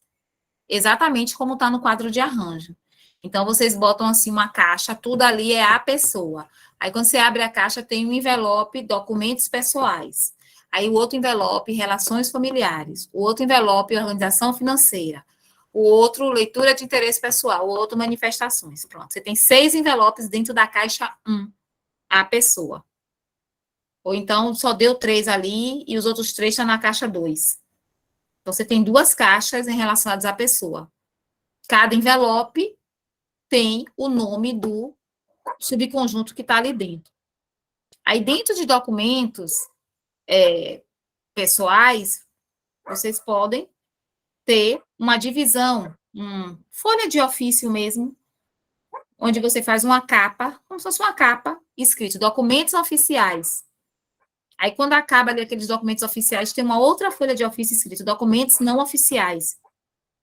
Exatamente como está no quadro de arranjo. Então, vocês botam assim uma caixa, tudo ali é a pessoa. Aí, quando você abre a caixa, tem um envelope, documentos pessoais. Aí, o outro envelope, relações familiares. O outro envelope, organização financeira. O outro, leitura de interesse pessoal. O outro, manifestações. Pronto, você tem 6 envelopes dentro da caixa 1, a pessoa. Ou então, só deu 3 ali e os outros 3 estão na caixa 2. Então, você tem 2 caixas relacionadas à pessoa. Cada envelope tem o nome do subconjunto que está ali dentro. Aí, dentro de documentos pessoais, vocês podem ter uma divisão, folha de ofício mesmo, onde você faz uma capa, como se fosse uma capa, escrito documentos oficiais. Aí, quando acaba ali aqueles documentos oficiais, tem uma outra folha de ofício escrito documentos não oficiais.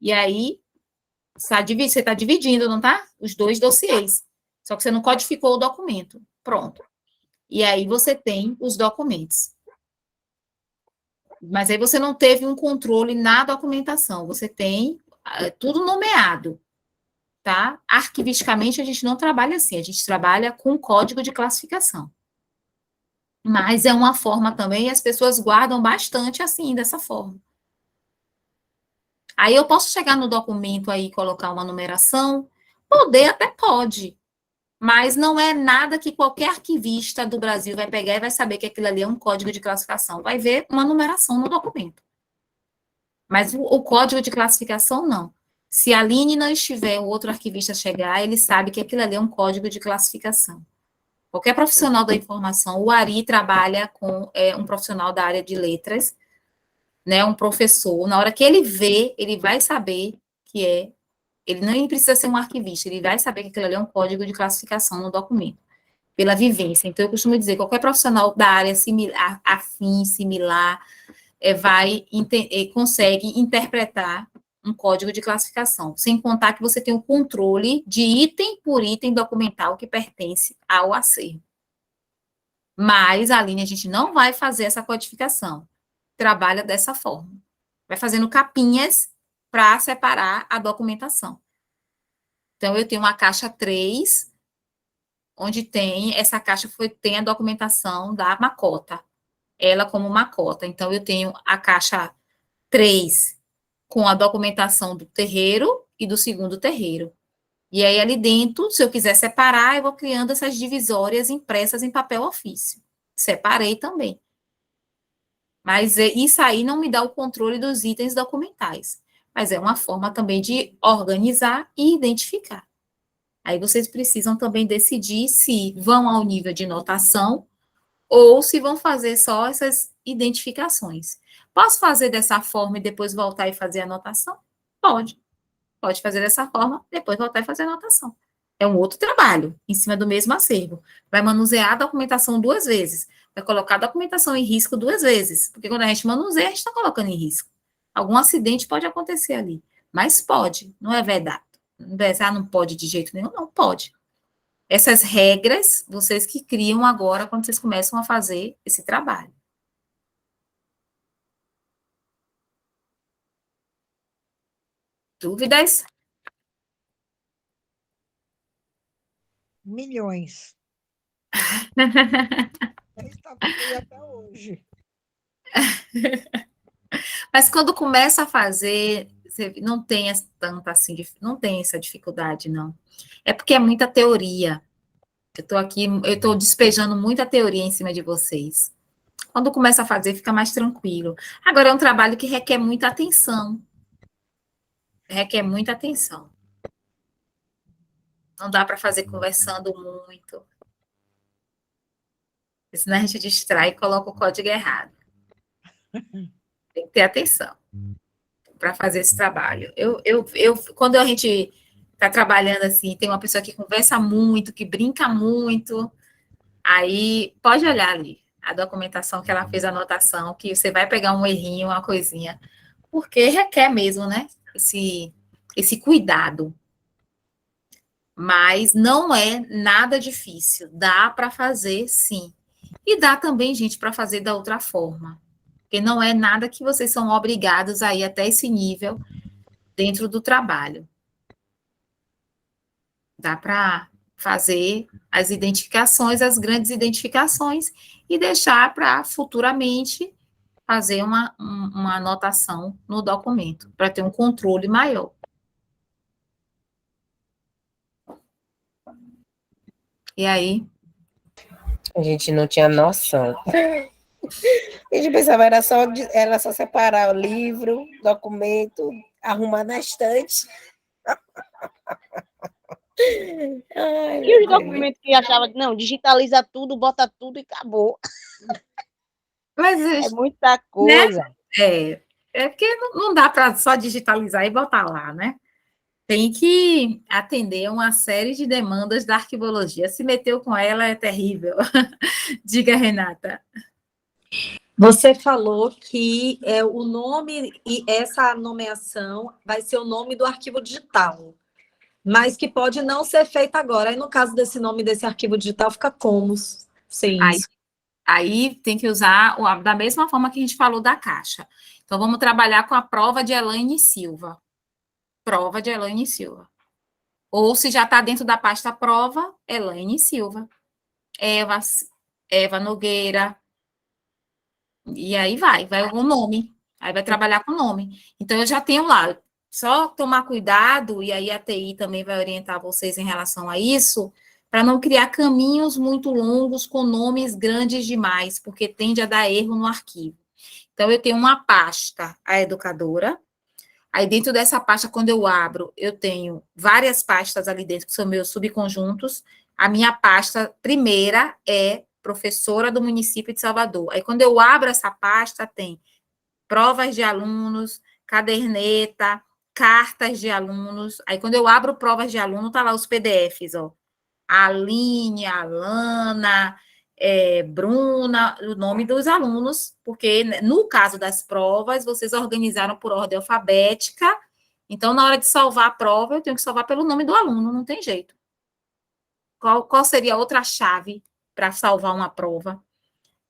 E aí, você está dividindo, não tá? Os 2 dossiês. Só que você não codificou o documento. Pronto. E aí você tem os documentos. Mas aí você não teve um controle na documentação. Você tem tudo nomeado, tá? Arquivisticamente, a gente não trabalha assim. A gente trabalha com código de classificação. Mas é uma forma também, e as pessoas guardam bastante assim, dessa forma. Aí eu posso chegar no documento aí e colocar uma numeração? Poder até pode, mas não é nada que qualquer arquivista do Brasil vai pegar e vai saber que aquilo ali é um código de classificação. Vai ver uma numeração no documento. Mas o código de classificação, não. Se a Aline não estiver, o outro arquivista chegar, ele sabe que aquilo ali é um código de classificação. Qualquer profissional da informação, o Ari trabalha com um profissional da área de letras, né, um professor, na hora que ele vê, ele vai saber que ele nem precisa ser um arquivista, ele vai saber que aquilo ali é um código de classificação no documento, pela vivência. Então, eu costumo dizer, qualquer profissional da área similar, afim, similar, consegue interpretar um código de classificação, sem contar que você tem o controle de item por item documental que pertence ao acervo. Mas, Aline, a gente não vai fazer essa codificação. Trabalha dessa forma. Vai fazendo capinhas para separar a documentação. Então, eu tenho uma caixa 3, onde essa caixa tem a documentação da macota. Ela como macota. Então, eu tenho a caixa 3 com a documentação do terreiro e do segundo terreiro. E aí, ali dentro, se eu quiser separar, eu vou criando essas divisórias impressas em papel ofício. Separei também. Mas isso aí não me dá o controle dos itens documentais. Mas é uma forma também de organizar e identificar. Aí vocês precisam também decidir se vão ao nível de notação ou se vão fazer só essas identificações. Posso fazer dessa forma e depois voltar e fazer a anotação? Pode. Pode fazer dessa forma, depois voltar e fazer a anotação. É um outro trabalho, em cima do mesmo acervo. Vai manusear a documentação 2 vezes. Vai colocar a documentação em risco 2 vezes. Porque quando a gente manuseia, a gente está colocando em risco. Algum acidente pode acontecer ali. Mas pode, não é verdade. Não pode de jeito nenhum, não pode. Essas regras, vocês que criam agora, quando vocês começam a fazer esse trabalho. Dúvidas? Milhões. Está aí até hoje. Mas quando começa a fazer, você não tem tanta assim, não tem essa dificuldade, não. É porque é muita teoria. Eu estou despejando muita teoria em cima de vocês. Quando começa a fazer, fica mais tranquilo. Agora, é um trabalho que requer muita atenção. Requer muita atenção. Não dá para fazer conversando muito. Senão a gente distrai e coloca o código errado. Tem que ter atenção para fazer esse trabalho. Quando a gente está trabalhando assim, tem uma pessoa que conversa muito, que brinca muito, aí pode olhar ali a documentação que ela fez, a anotação, que você vai pegar um errinho, uma coisinha, porque requer mesmo, né? Esse cuidado. Mas não é nada difícil. Dá para fazer, sim. E dá também, gente, para fazer da outra forma. Porque não é nada que vocês são obrigados a ir até esse nível dentro do trabalho. Dá para fazer as identificações, as grandes identificações, e deixar para futuramente fazer uma anotação no documento, para ter um controle maior. E aí? A gente não tinha noção. A gente pensava era só separar o livro, documento, arrumar na estante. Ai, E os documentos que achava, não, digitaliza tudo, bota tudo e acabou. Mas é muita coisa. Né? É porque não dá para só digitalizar e botar lá, né? Tem que atender uma série de demandas da arquivologia. Se meteu com ela, é terrível. Diga, Renata. Você falou que o nome e essa nomeação vai ser o nome do arquivo digital, mas que pode não ser feita agora. Aí, no caso desse nome desse arquivo digital, fica como? Sim. Aí tem que usar da mesma forma que a gente falou da caixa. Então, vamos trabalhar com a prova de Elaine Silva. Prova de Elaine Silva. Ou se já está dentro da pasta prova, Elaine Silva. Eva Nogueira. E aí vai o nome. Aí vai trabalhar com o nome. Então, eu já tenho lá. Só tomar cuidado, e aí a TI também vai orientar vocês em relação a isso, para não criar caminhos muito longos com nomes grandes demais, porque tende a dar erro no arquivo. Então, eu tenho uma pasta, a educadora. Aí, dentro dessa pasta, quando eu abro, eu tenho várias pastas ali dentro, que são meus subconjuntos. A minha pasta primeira é professora do município de Salvador. Aí, quando eu abro essa pasta, tem provas de alunos, caderneta, cartas de alunos. Aí, quando eu abro provas de aluno, tá lá os PDFs, ó. A Aline, a Lana, Bruna, o nome dos alunos, porque no caso das provas, vocês organizaram por ordem alfabética, então, na hora de salvar a prova, eu tenho que salvar pelo nome do aluno, não tem jeito. Qual seria a outra chave para salvar uma prova?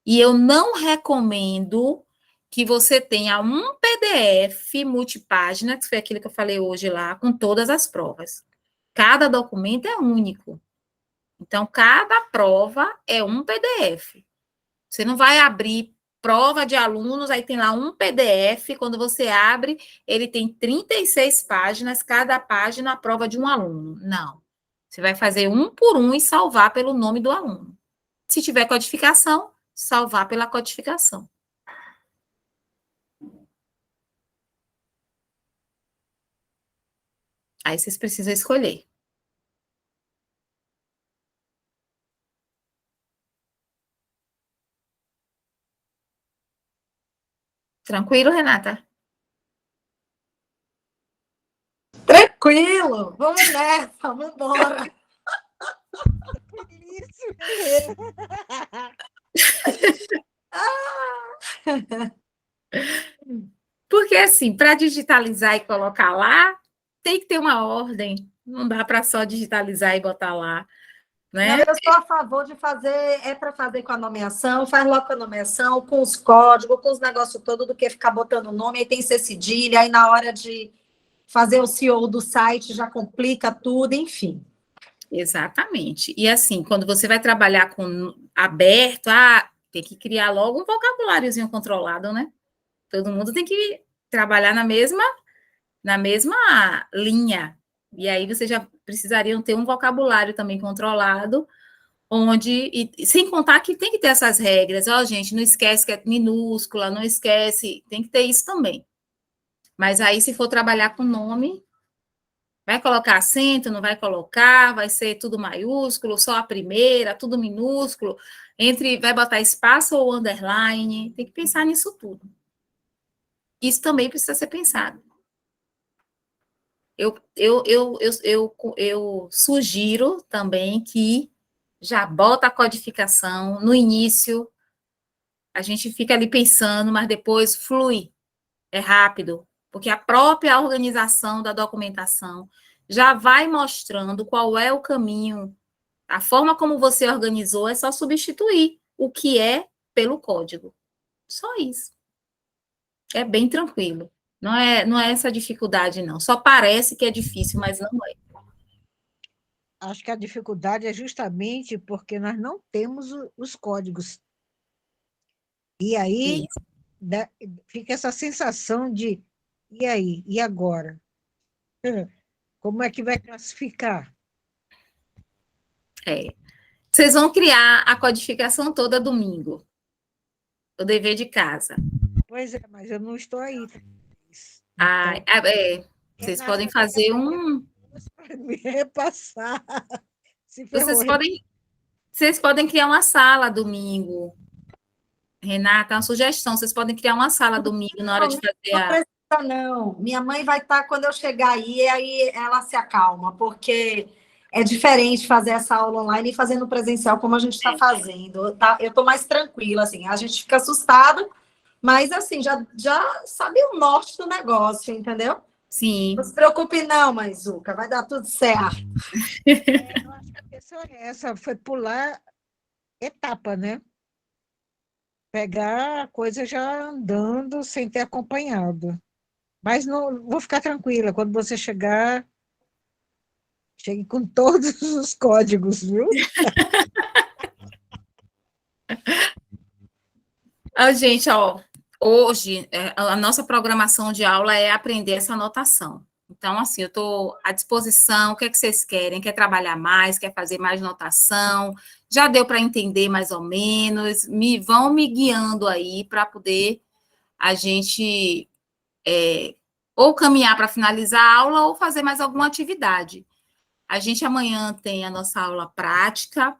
E eu não recomendo que você tenha um PDF multipágina, que foi aquilo que eu falei hoje lá, com todas as provas. Cada documento é único. Então, cada prova é um PDF. Você não vai abrir prova de alunos, aí tem lá um PDF, quando você abre, ele tem 36 páginas, cada página a prova de um aluno. Não. Você vai fazer um por um e salvar pelo nome do aluno. Se tiver codificação, salvar pela codificação. Aí vocês precisam escolher. Tranquilo, Renata? Tranquilo, vamos nessa, vamos embora. Porque, assim, para digitalizar e colocar lá, tem que ter uma ordem. Não dá para só digitalizar e botar lá, né? Não, eu sou a favor de fazer, para fazer com a nomeação, faz logo com a nomeação, com os códigos, com os negócios todos, do que ficar botando o nome, aí tem C cedilha, aí na hora de fazer o CEO do site já complica tudo, enfim. Exatamente. E, assim, quando você vai trabalhar com aberto, tem que criar logo um vocabuláriozinho controlado, né? Todo mundo tem que trabalhar na mesma linha. E aí vocês já precisariam ter um vocabulário também controlado, onde, e sem contar que tem que ter essas regras, ó, gente, não esquece que é minúscula, não esquece, tem que ter isso também. Mas aí, se for trabalhar com nome, vai colocar acento, não vai colocar, vai ser tudo maiúsculo, só a primeira, tudo minúsculo, vai botar espaço ou underline, tem que pensar nisso tudo. Isso também precisa ser pensado. Eu sugiro também que já bota a codificação no início, a gente fica ali pensando, mas depois flui, é rápido, porque a própria organização da documentação já vai mostrando qual é o caminho, a forma como você organizou é só substituir o que é pelo código. Só isso. É bem tranquilo. Não é essa dificuldade, não. Só parece que é difícil, mas não é. Acho que a dificuldade é justamente porque nós não temos os códigos. E aí fica essa sensação de, e aí? E agora? Como é que vai classificar? Vocês vão criar a codificação toda domingo. O dever de casa. Pois é, mas eu não estou aí. Vocês podem fazer para me repassar. Vocês podem criar uma sala domingo. Renata, uma sugestão, vocês podem criar uma sala domingo na hora de fazer Não precisa, não. Minha mãe vai estar quando eu chegar aí, e aí ela se acalma, porque é diferente fazer essa aula online e fazer no presencial, como a gente está fazendo. Eu estou mais tranquila, assim. A gente fica assustado, mas, assim, já sabe o norte do negócio, entendeu? Sim. Não se preocupe, não, Maizuca, vai dar tudo certo. Eu acho que a questão é essa, foi pular etapa, né? Pegar a coisa já andando, sem ter acompanhado. Mas não, vou ficar tranquila, quando você chegar, chegue com todos os códigos, viu? Gente, hoje a nossa programação de aula é aprender essa anotação. Então, assim, eu estou à disposição. O que é que vocês querem? Quer trabalhar mais? Quer fazer mais notação? Já deu para entender mais ou menos? Vão me guiando aí para poder a gente ou caminhar para finalizar a aula ou fazer mais alguma atividade. A gente amanhã tem a nossa aula prática,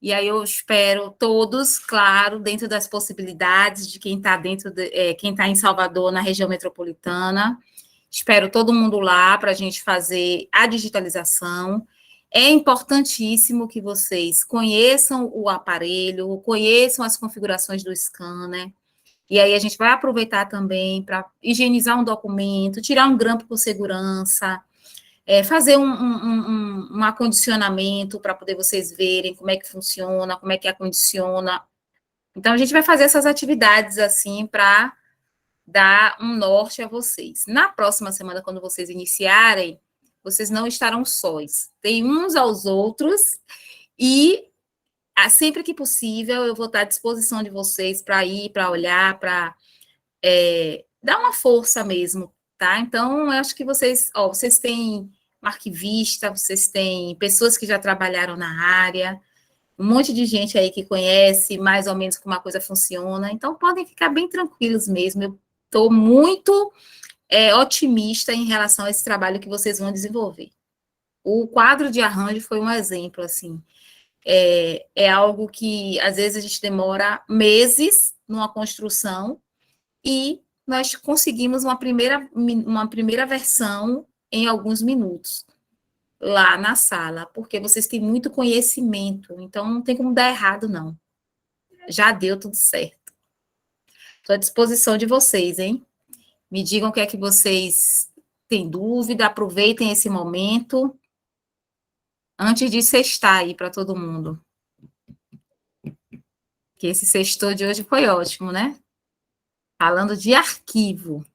e aí eu espero todos, claro, dentro das possibilidades de quem está quem está em Salvador, na região metropolitana. Espero todo mundo lá para a gente fazer a digitalização. É importantíssimo que vocês conheçam o aparelho, conheçam as configurações do scanner, e aí a gente vai aproveitar também para higienizar um documento, tirar um grampo por segurança, fazer um acondicionamento para poder vocês verem como é que funciona, como é que acondiciona. Então, a gente vai fazer essas atividades assim para dar um norte a vocês. Na próxima semana, quando vocês iniciarem, vocês não estarão sós. Tem uns aos outros e sempre que possível eu vou estar à disposição de vocês para ir, para olhar, para dar uma força mesmo, tá? Então, eu acho que vocês têm um arquivista, vocês têm pessoas que já trabalharam na área, um monte de gente aí que conhece mais ou menos como a coisa funciona, então podem ficar bem tranquilos mesmo. Eu estou muito otimista em relação a esse trabalho que vocês vão desenvolver. O quadro de arranjo foi um exemplo, assim, é algo que às vezes a gente demora meses numa construção e nós conseguimos uma primeira versão em alguns minutos lá na sala, porque vocês têm muito conhecimento, então não tem como dar errado, não. Já deu tudo certo. Estou à disposição de vocês, hein? Me digam o que é que vocês têm dúvida, aproveitem esse momento, antes de sextar aí para todo mundo. Que esse sextou de hoje foi ótimo, né? Falando de arquivo.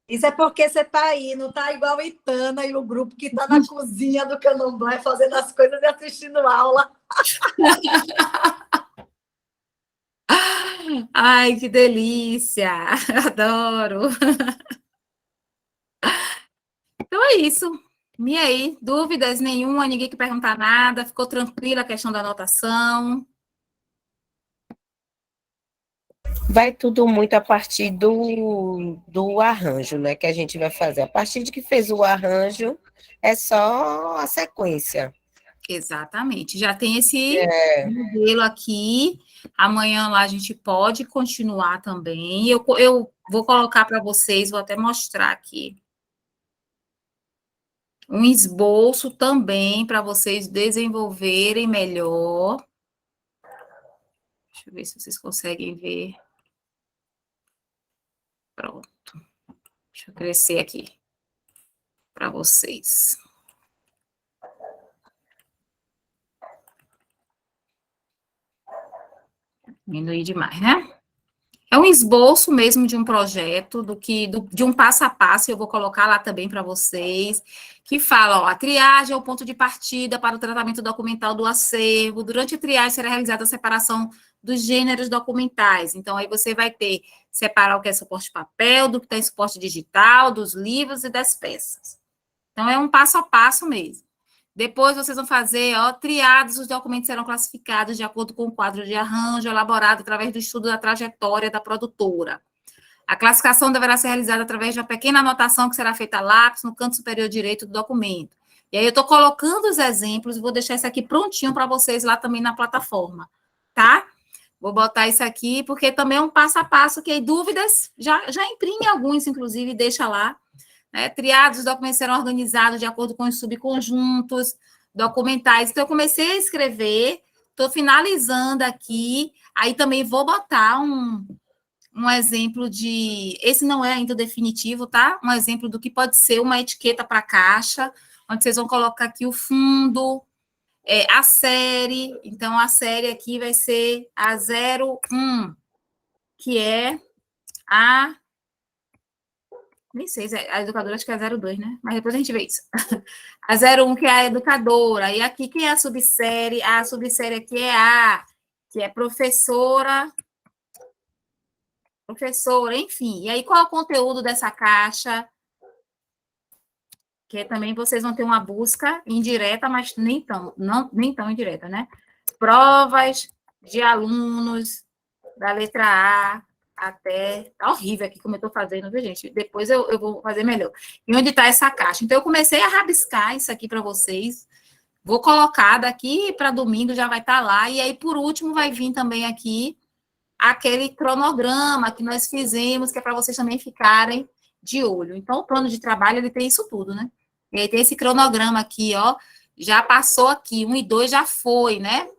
Isso é porque você está aí, não está igual a Itana e o grupo que está na cozinha do Candomblé fazendo as coisas e assistindo aula. Ai, que delícia! Adoro! Então é isso. E aí, dúvidas nenhuma, ninguém que perguntar nada, ficou tranquila a questão da anotação? Vai tudo muito a partir do arranjo, né, que a gente vai fazer. A partir de que fez o arranjo, é só a sequência. Exatamente. Já tem esse modelo aqui. Amanhã lá a gente pode continuar também. Eu vou colocar para vocês, vou até mostrar aqui. Um esboço também para vocês desenvolverem melhor. Deixa eu ver se vocês conseguem ver. Pronto. Deixa eu crescer aqui para vocês. Diminuir demais, né? É um esboço mesmo de um projeto, de um passo a passo, eu vou colocar lá também para vocês, que fala, ó, a triagem é o ponto de partida para o tratamento documental do acervo. Durante a triagem será realizada a separação dos gêneros documentais. Então, aí você vai separar o que é suporte papel, do que está em suporte digital, dos livros e das peças. Então, é um passo a passo mesmo. Depois vocês vão fazer, triados, os documentos serão classificados de acordo com o quadro de arranjo elaborado através do estudo da trajetória da produtora. A classificação deverá ser realizada através de uma pequena anotação que será feita a lápis no canto superior direito do documento. E aí eu estou colocando os exemplos e vou deixar isso aqui prontinho para vocês lá também na plataforma, tá? Vou botar isso aqui, porque também é um passo a passo, que aí dúvidas, já imprime alguns, inclusive, e deixa lá. Triados, os documentos serão organizados de acordo com os subconjuntos documentais. Então, eu comecei a escrever, estou finalizando aqui, aí também vou botar um exemplo de... Esse não é ainda definitivo, tá? Um exemplo do que pode ser uma etiqueta para caixa, onde vocês vão colocar aqui o fundo, a série. Então, a série aqui vai ser a 01, que é a... Nem sei, a educadora acho que é a 02, né? Mas depois a gente vê isso. A 01, que é a educadora. E aqui, quem é a subsérie? A subsérie aqui é a, que é professora, enfim. E aí, qual é o conteúdo dessa caixa? Que também vocês vão ter uma busca indireta, mas nem tão indireta, né? Provas de alunos da letra A até... Tá horrível aqui como eu tô fazendo, viu, gente? Depois eu vou fazer melhor. E onde tá essa caixa? Então, eu comecei a rabiscar isso aqui para vocês. Vou colocar daqui para domingo, já vai estar lá. E aí, por último, vai vir também aqui aquele cronograma que nós fizemos, que é para vocês também ficarem de olho. Então, o plano de trabalho, ele tem isso tudo, né? E aí tem esse cronograma aqui, ó, já passou aqui, 1 e 2 já foi, né?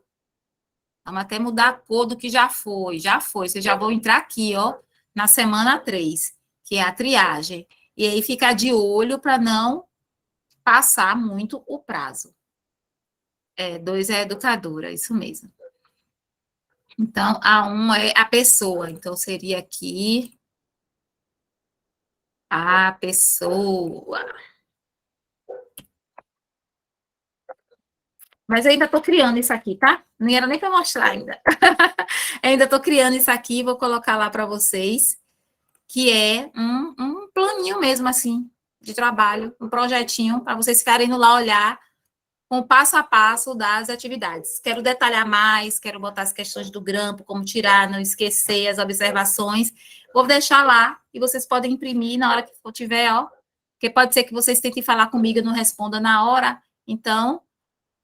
Vamos até mudar a cor do que já foi. Vocês já vão entrar aqui, ó, na semana 3, que é a triagem. E aí ficar de olho para não passar muito o prazo. 2 é a educadora, isso mesmo. Então, a 1 é a pessoa. Então, seria aqui a pessoa. Mas eu ainda estou criando isso aqui, tá? Não era nem para mostrar ainda. Ainda estou criando isso aqui, vou colocar lá para vocês, que é um planinho mesmo, assim, de trabalho, um projetinho, para vocês ficarem indo lá olhar com o passo a passo das atividades. Quero detalhar mais, quero botar as questões do grampo, como tirar, não esquecer as observações. Vou deixar lá e vocês podem imprimir na hora que for tiver, ó. Porque pode ser que vocês tentem falar comigo e não responda na hora. Então,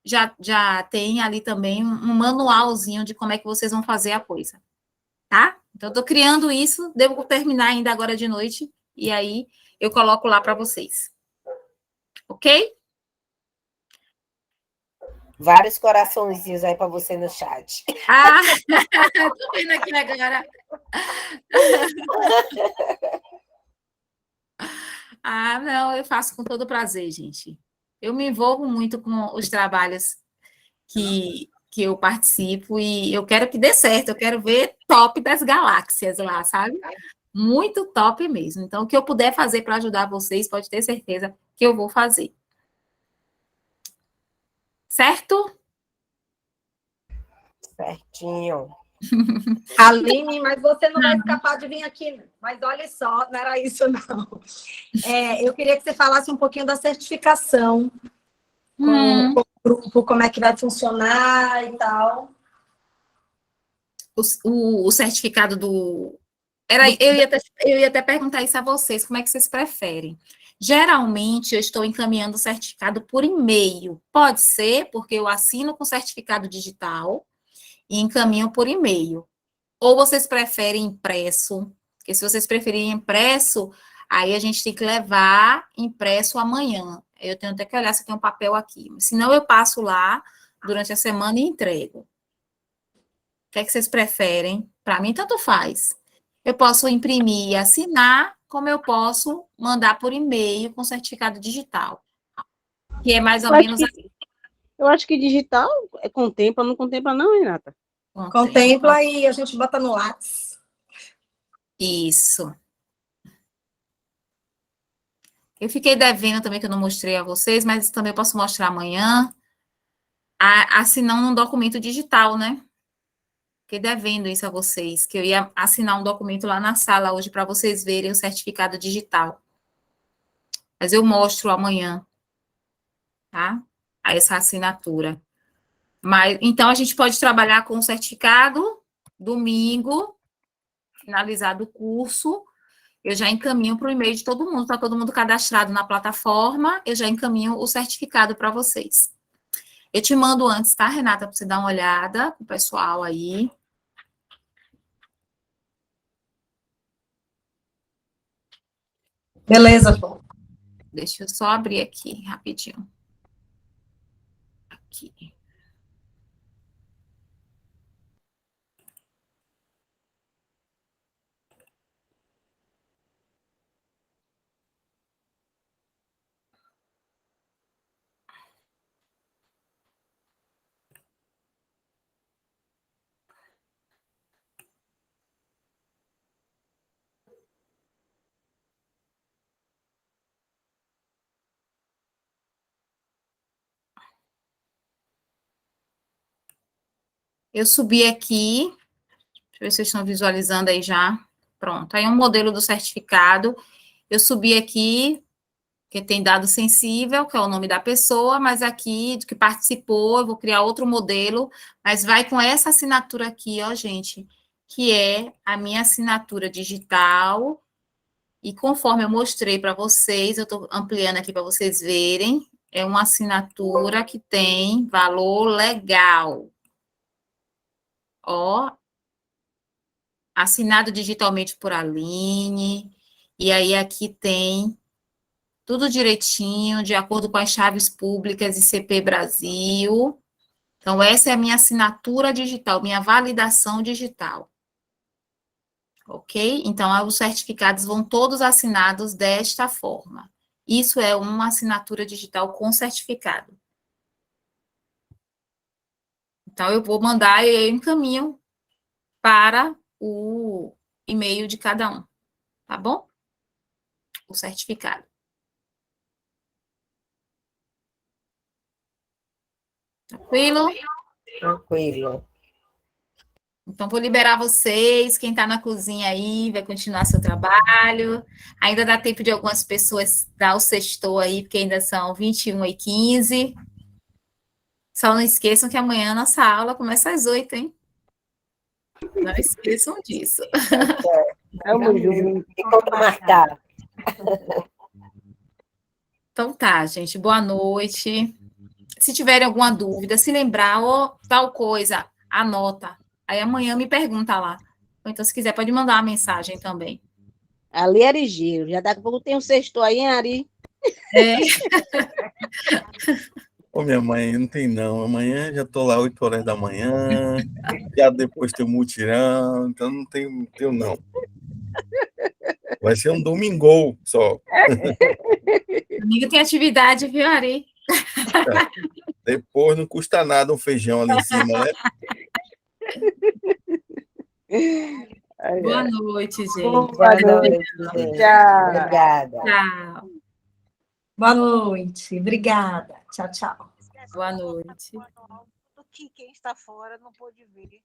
já tem ali também um manualzinho de como é que vocês vão fazer a coisa. Tá? Então, estou criando isso, devo terminar ainda agora de noite. E aí, eu coloco lá para vocês. Ok? Vários coraçõezinhos aí para você no chat. Ah, tô vendo aqui agora. Ah, não, eu faço com todo prazer, gente. Eu me envolvo muito com os trabalhos que eu participo e eu quero que dê certo, eu quero ver top das galáxias lá, sabe? Muito top mesmo. Então, o que eu puder fazer para ajudar vocês, pode ter certeza que eu vou fazer. Certo? Certinho. Aline, mas você não vai escapar de vir aqui. Mas olha só, não era isso, não. Eu queria que você falasse um pouquinho da certificação, como é que vai funcionar e tal. O certificado do... eu ia até perguntar isso a vocês, como é que vocês preferem? Geralmente, eu estou encaminhando o certificado por e-mail. Pode ser, porque eu assino com certificado digital e encaminho por e-mail. Ou vocês preferem impresso? Porque se vocês preferirem impresso, aí a gente tem que levar impresso amanhã. Eu tenho até que olhar se tem um papel aqui. Senão, eu passo lá durante a semana e entrego. O que é que vocês preferem? Para mim, tanto faz. Eu posso imprimir e assinar, como eu posso mandar por e-mail com certificado digital. Que é mais ou menos assim. Eu acho que digital contempla, não contempla não, Renata? Contempla e a gente bota no Lattes. Isso. Eu fiquei devendo também, que eu não mostrei a vocês, mas também eu posso mostrar amanhã, assinando um documento digital, né? Fiquei devendo isso a vocês, que eu ia assinar um documento lá na sala hoje para vocês verem o certificado digital. Mas eu mostro amanhã, tá? Essa assinatura. Mas, então, a gente pode trabalhar com o certificado, domingo, finalizado o curso, eu já encaminho para o e-mail de todo mundo, está todo mundo cadastrado na plataforma, eu já encaminho o certificado para vocês. Eu te mando antes, tá, Renata, para você dar uma olhada com o pessoal aí. Beleza, João. Deixa eu só abrir aqui, rapidinho. Aqui. Eu subi aqui, deixa eu ver se vocês estão visualizando aí já. Pronto, aí é um modelo do certificado. Eu subi aqui, que tem dado sensível, que é o nome da pessoa, mas aqui, do que participou, eu vou criar outro modelo, mas vai com essa assinatura aqui, ó, gente, que é a minha assinatura digital, e conforme eu mostrei para vocês, eu estou ampliando aqui para vocês verem, é uma assinatura que tem valor legal. Ó, assinado digitalmente por Aline, e aí aqui tem tudo direitinho, de acordo com as chaves públicas e CP Brasil. Então, essa é a minha assinatura digital, minha validação digital. Ok? Então, os certificados vão todos assinados desta forma. Isso é uma assinatura digital com certificado. Então, eu vou mandar e eu encaminho para o e-mail de cada um, tá bom? O certificado. Tranquilo? Tranquilo. Então, vou liberar vocês. Quem está na cozinha aí vai continuar seu trabalho. Ainda dá tempo de algumas pessoas dar o sextou aí, porque ainda são 21h15. Só não esqueçam que amanhã nossa aula começa às 8, hein? Não esqueçam disso. Vamos junto. E como marcar? Então tá, gente. Boa noite. Se tiverem alguma dúvida, se lembrar, ou tal coisa, anota. Aí amanhã me pergunta lá. Ou então, se quiser, pode mandar uma mensagem também. Ali era Giro. Já daqui a pouco tem um sexto aí, hein, Ari? É. Ô, minha mãe, não tem não. Amanhã já tô lá 8 horas da manhã, já depois tem o mutirão, então não tenho não. Vai ser um domingão só. Domingo tem atividade, viu, Ari? Depois não custa nada um feijão ali em cima, né? Boa noite, gente. Boa noite, gente. Tchau. Obrigada. Tchau. Boa noite. Obrigada. Tchau, tchau. Boa noite. Que quem está fora não pôde ver.